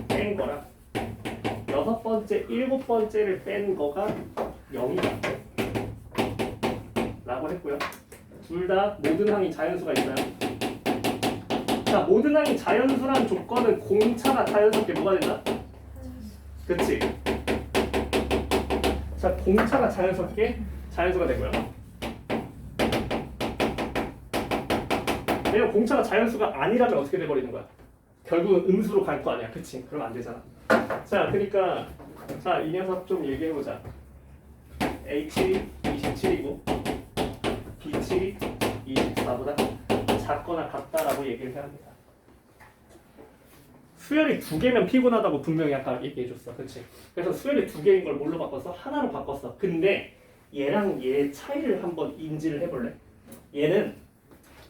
뺀 거랑 6번째, 7번째를 뺀 거가 0이다 라고 했고요. 둘 다 모든 항이 자연수가 있어요. 자, 모든 항이 자연수란 조건은 공차가 자연스럽게 뭐가 된다? 그치? 자, 공차가 자연스럽게 자연수가 되고요. 왜냐면 공차가 자연수가 아니라면 어떻게 돼버리는 거야? 결국은 음수로 갈 거 아니야. 그치? 그러면 안 되잖아. 자, 그러니까 자, 이 녀석 좀 얘기해보자. H 27이고 B7이 24보다 작거나 같다라고 얘기를 해야 합니다. 수열이 2개면 피곤하다고 분명히 아까 얘기해줬어. 그치? 그래서 수열이 2개인 걸 뭘로 바꿨어? 하나로 바꿨어. 근데 얘랑 얘 차이를 한번 인지를 해볼래? 얘는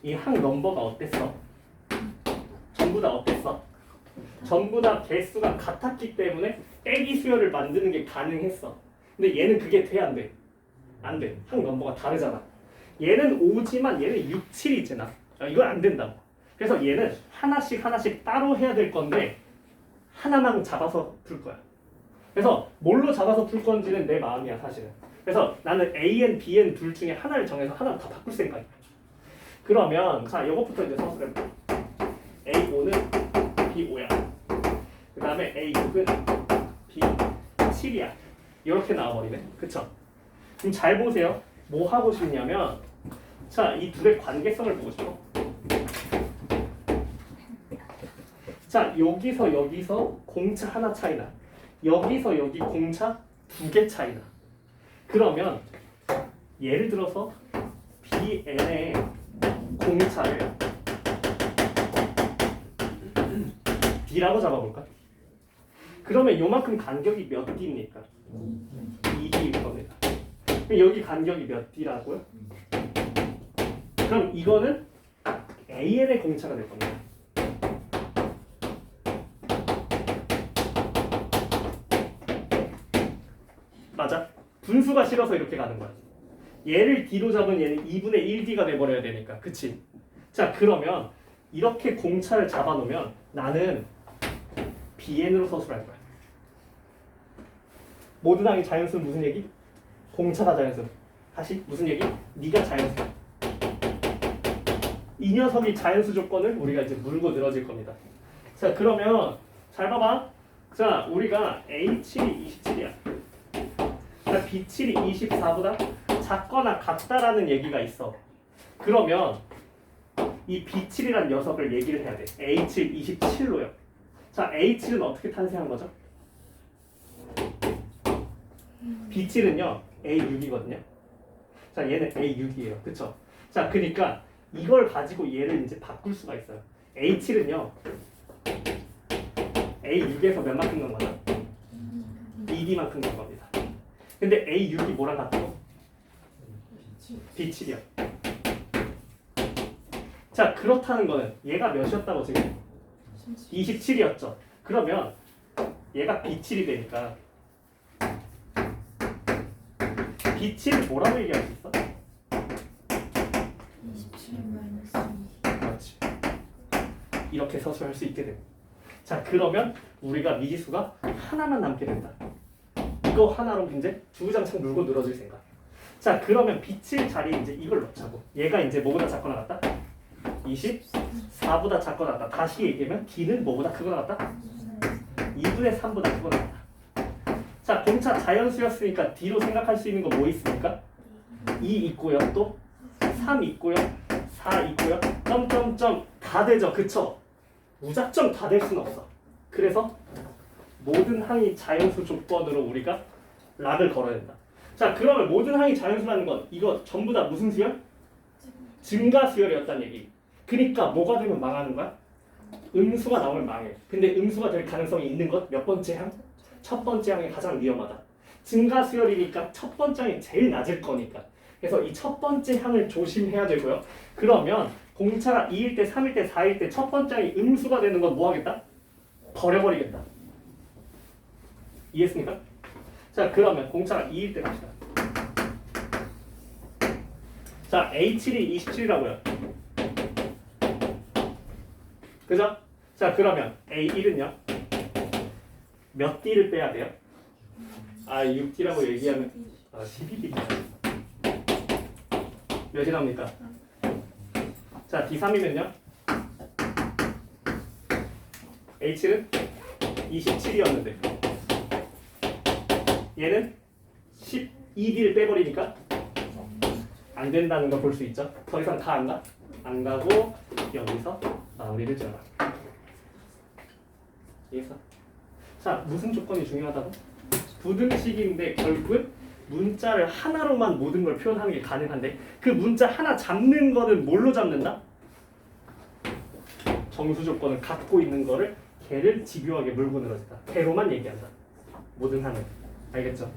이 항 넘버가 어땠어? 전부 다 어땠어? 전부 다 개수가 같았기 때문에 빼기 수열을 만드는 게 가능했어. 근데 얘는 그게 돼? 안 돼? 안 돼. 항 넘버가 다르잖아. 얘는 5지만 얘는 6, 7이잖아. 이건 안 된다고. 그래서 얘는 하나씩 따로 해야 될 건데 하나만 잡아서 풀 거야. 그래서 뭘로 잡아서 풀 건지는 내 마음이야 사실은. 그래서 나는 AN, BN 둘 중에 하나를 정해서 하나를 다 바꿀 생각이야. 그러면 자 이것부터 이제 서술해 볼게. A5는 B5야. 그 다음에 A6은 B7이야. 이렇게 나와버리네. 그쵸? 그럼 잘 보세요. 뭐 하고 싶냐면 자, 이 둘의 관계성을 보고 싶어. 자, 여기서 공차 하나 차이나 여기서 여기 공차 2개 차이나. 그러면 예를 들어서 BN의 공차를 D라고 잡아볼까? 그러면 요만큼 간격이 몇 D입니까? 2D일 겁니다. 여기 간격이 몇 D라고요? 그럼 이거는 AN의 공차가 될 겁니다. 맞아? 분수가 싫어서 이렇게 가는 거야. 얘를 D로 잡은 얘는 2분의 1D가 돼버려야 되니까. 그치? 자, 그러면 이렇게 공차를 잡아놓으면 나는 BN으로 서술할 거야. 모든 항이 자연수는 무슨 얘기? 공차가 자연수. 다시 무슨 얘기? 네가 자연수. 이 녀석이 자연수 조건을 우리가 이제 물고 늘어질 겁니다. 자, 그러면 잘 봐봐. 자, 우리가 A7이 27이야. 자, B7이 24보다 작거나 같다라는 얘기가 있어. 그러면 이 B7이라는 녀석을 얘기를 해야 돼. A7 27로요. 자, A7은 어떻게 탄생한 거죠? B7은요 A6이거든요. 자, 얘는 A6이에요. 그쵸? 자, 그러니까 이걸 가지고 얘를 이제 바꿀 수가 있어요. A7은요 A6에서 몇만큼 넣은 거죠? 2D만큼 넣은 겁니다. 근데 A6이 뭐랑 같다고? B7이야. 자, 그렇다는 거는 얘가 몇이었다고 지금? 27이었죠. 그러면 얘가 B7이 되니까 B7을 뭐라고 얘기할 수 있어? 27 마이너스 2. 그렇지. 이렇게 서술할 수 있게 돼. 자, 그러면 우리가 미지수가 하나만 남게 된다. 이거 하나로 이제 주구장창 물고 늘어질 생각. 자, 그러면 B7 자리에 이제 이걸 넣자고. 얘가 이제 뭐보다 작거나 같다? 24보다 작거나 같다. 다시 얘기하면 D는 뭐보다 크거나 같다? 2분의 3보다 크거나 같다. 자, 공차 자연수였으니까 D로 생각할 수 있는 거 뭐 있습니까? 2 있고요. 또 3 있고요. 4 있고요. 점점점 다 되죠. 그쵸? 무작정 다 될 수는 없어. 그래서 모든 항이 자연수 조건으로 우리가 락을 걸어야 된다. 자, 그러면 모든 항이 자연수라는 건 이거 전부 다 무슨 수열? 증가 수열이었다는 얘기. 그러니까 뭐가 되면 망하는 거야? 음수가 나오면 망해. 근데 음수가 될 가능성이 있는 것 몇 번째 항? 첫 번째 항이 가장 위험하다. 증가 수열이니까 첫 번째 항이 제일 낮을 거니까. 그래서 이 첫 번째 항을 조심해야 되고요. 그러면 공차가 2일 때, 3일 때, 4일 때 첫 번째 항이 음수가 되는 건 뭐 하겠다? 버려버리겠다. 이해했습니까? 자, 그러면 공차가 2일 때 갑시다. 자, A7이 27이라고요. 그죠? 자, 그러면 A1은요? 몇 D를 빼야 돼요? 아, 6D라고 얘기하면 12D. 몇이 나옵니까? 자, D3이면요? H는 27이었는데 얘는 12D를 빼버리니까 안 된다는 거 볼 수 있죠? 더 이상 다 안 가? 안 가고 여기서 마무리를 지어라. 이해했어? 자, 무슨 조건이 중요하다고? 부등식인데 결국은 문자를 하나로만 모든 걸 표현하는 게 가능한데 그 문자 하나 잡는 거는 뭘로 잡는다? 정수 조건을 갖고 있는 거를 걔를 집요하게 물고 늘어진다. 걔로만 얘기한다. 모든 항은. 알겠죠?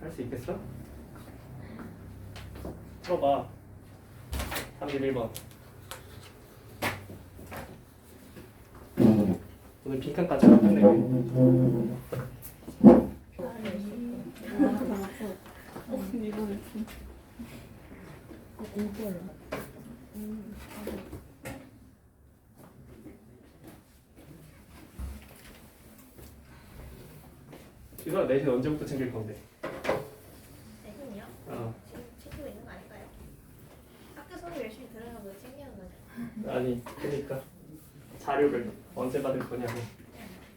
할 수 있겠어? 풀어봐. 31번. 오늘 빈칸까지 끝내. 이거 내신 언제부터 챙길 건데? 내신이요? 어. 지금 챙기고 있는 거 아닐까요? 학교 수업 열심히 들으려고 챙기는 거죠. 아니, 그러니까 자료를 언제 받을 거냐고.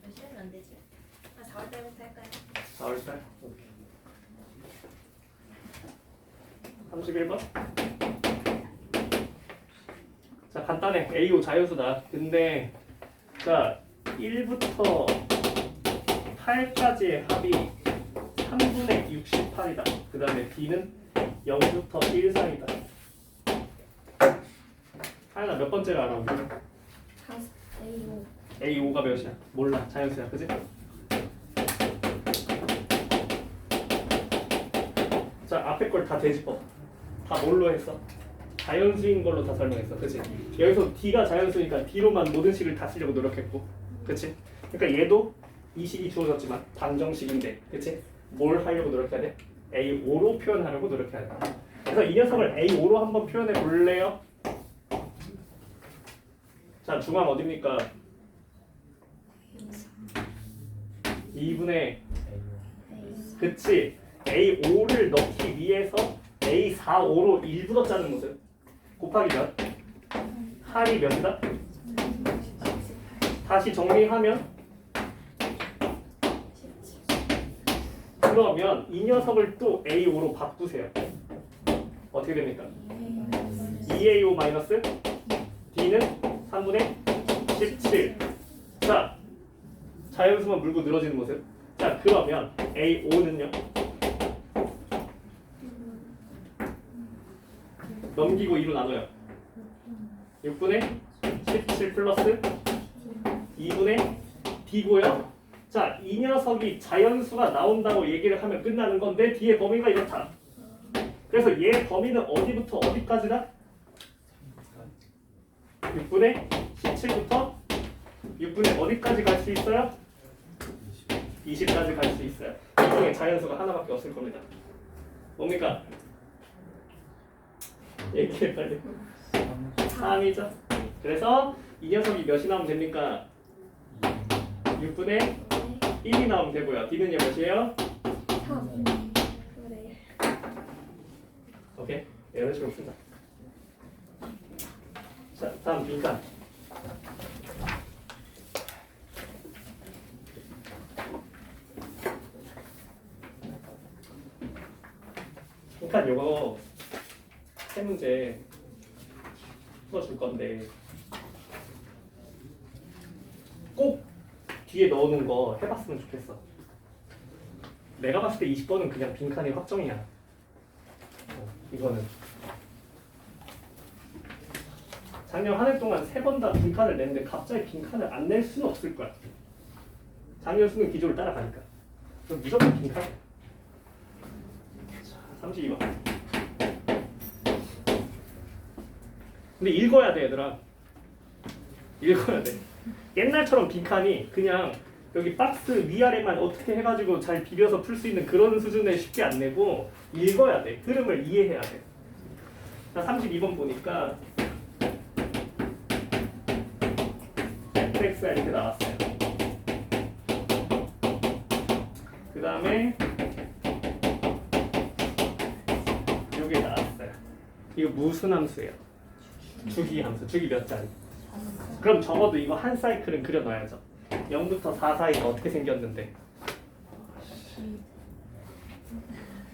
열심히 하면 안 되지. 한 4월 달부터 할까요? 4월달? 오케이. 31번? 자, 간단해. A5 자연수다. 근데 자, 1부터 8까지의 합이 3분의 68이다. 그 다음에 D는 0부터 1 사이다. 하연아, 몇 번째를 알아? 우리? A5. A5가 몇이야? 몰라. 자연수야. 그지? 자, 앞에 걸 다 되짚어. 다 뭘로 했어? 자연수인 걸로 다 설명했어. 그치? 여기서 D가 자연수니까 D로만 모든 식을 다 쓰려고 노력했고. 그치? 그러니까 얘도 이 식이 주어졌지만 방정식인데. 그치? 뭘 하려고 노력해야 돼? A5로 표현하려고 노력해야 돼. 그래서 이 녀석을 A5로 한번 표현해 볼래요? 자, 중앙 어딥니까? 2분의 그치? A5를 넣기 위해서 A45로 일부러 짜는 모습 곱하기 몇? 할이 몇이다? 다시 정리하면 그러면 이 녀석을 또 A5로 바꾸세요. 어떻게 됩니까? 2A5 마이너스 D는 3분의 17. 자, 자연수만 물고 늘어지는 모습. 자, 그러면 A5는요? 넘기고 2로 나눠요. 6분의 17 플러스 2분의 D고요. 자, 이 녀석이 자연수가 나온다고 얘기를 하면 끝나는 건데 뒤에 범위가 이렇다. 그래서 얘 범위는 어디부터 어디까지다? 6분의 17부터 6분의 어디까지 갈 수 있어요? 20까지 갈 수 있어요. 이 중에 자연수가 하나밖에 없을 겁니다. 뭡니까? 얘기해 빨리. 3이죠. 그래서 이 녀석이 몇이 나오면 됩니까? 6분의 1이 나오면 되고요. D는요 몇이에요? 3. 그래. 오케이. 이런 식으로 푼다. 자, 다음 빈칸. 빈칸 요거 세 문제 풀어줄 건데 꼭 뒤에 넣어놓은 거 해봤으면 좋겠어. 내가 봤을 때 20번은 그냥 빈칸이 확정이야. 이거는 작년 한 해 동안 3번 다 빈칸을 냈는데 갑자기 빈칸을 안 낼 수는 없을 거야. 작년 수능 기조를 따라가니까. 그럼 무조건 빈칸. 자, 32번. 근데 읽어야 돼, 얘들아. 읽어야 돼. 옛날처럼 빈칸이 그냥 여기 박스 위아래만 어떻게 해가지고 잘 비벼서 풀 수 있는 그런 수준에 쉽게 안 내고 읽어야 돼. 흐름을 이해해야 돼. 자, 32번 보니까 fx가 이렇게 나왔어요. 그 다음에 이게 나왔어요. 이거 무슨 함수예요? 주기 함수. 주기 몇 자리? 그럼 적어도 이거 한 사이클은 그려 놔야죠. 0부터 4 사이가 어떻게 생겼는데?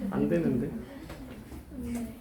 안 되는데? 네.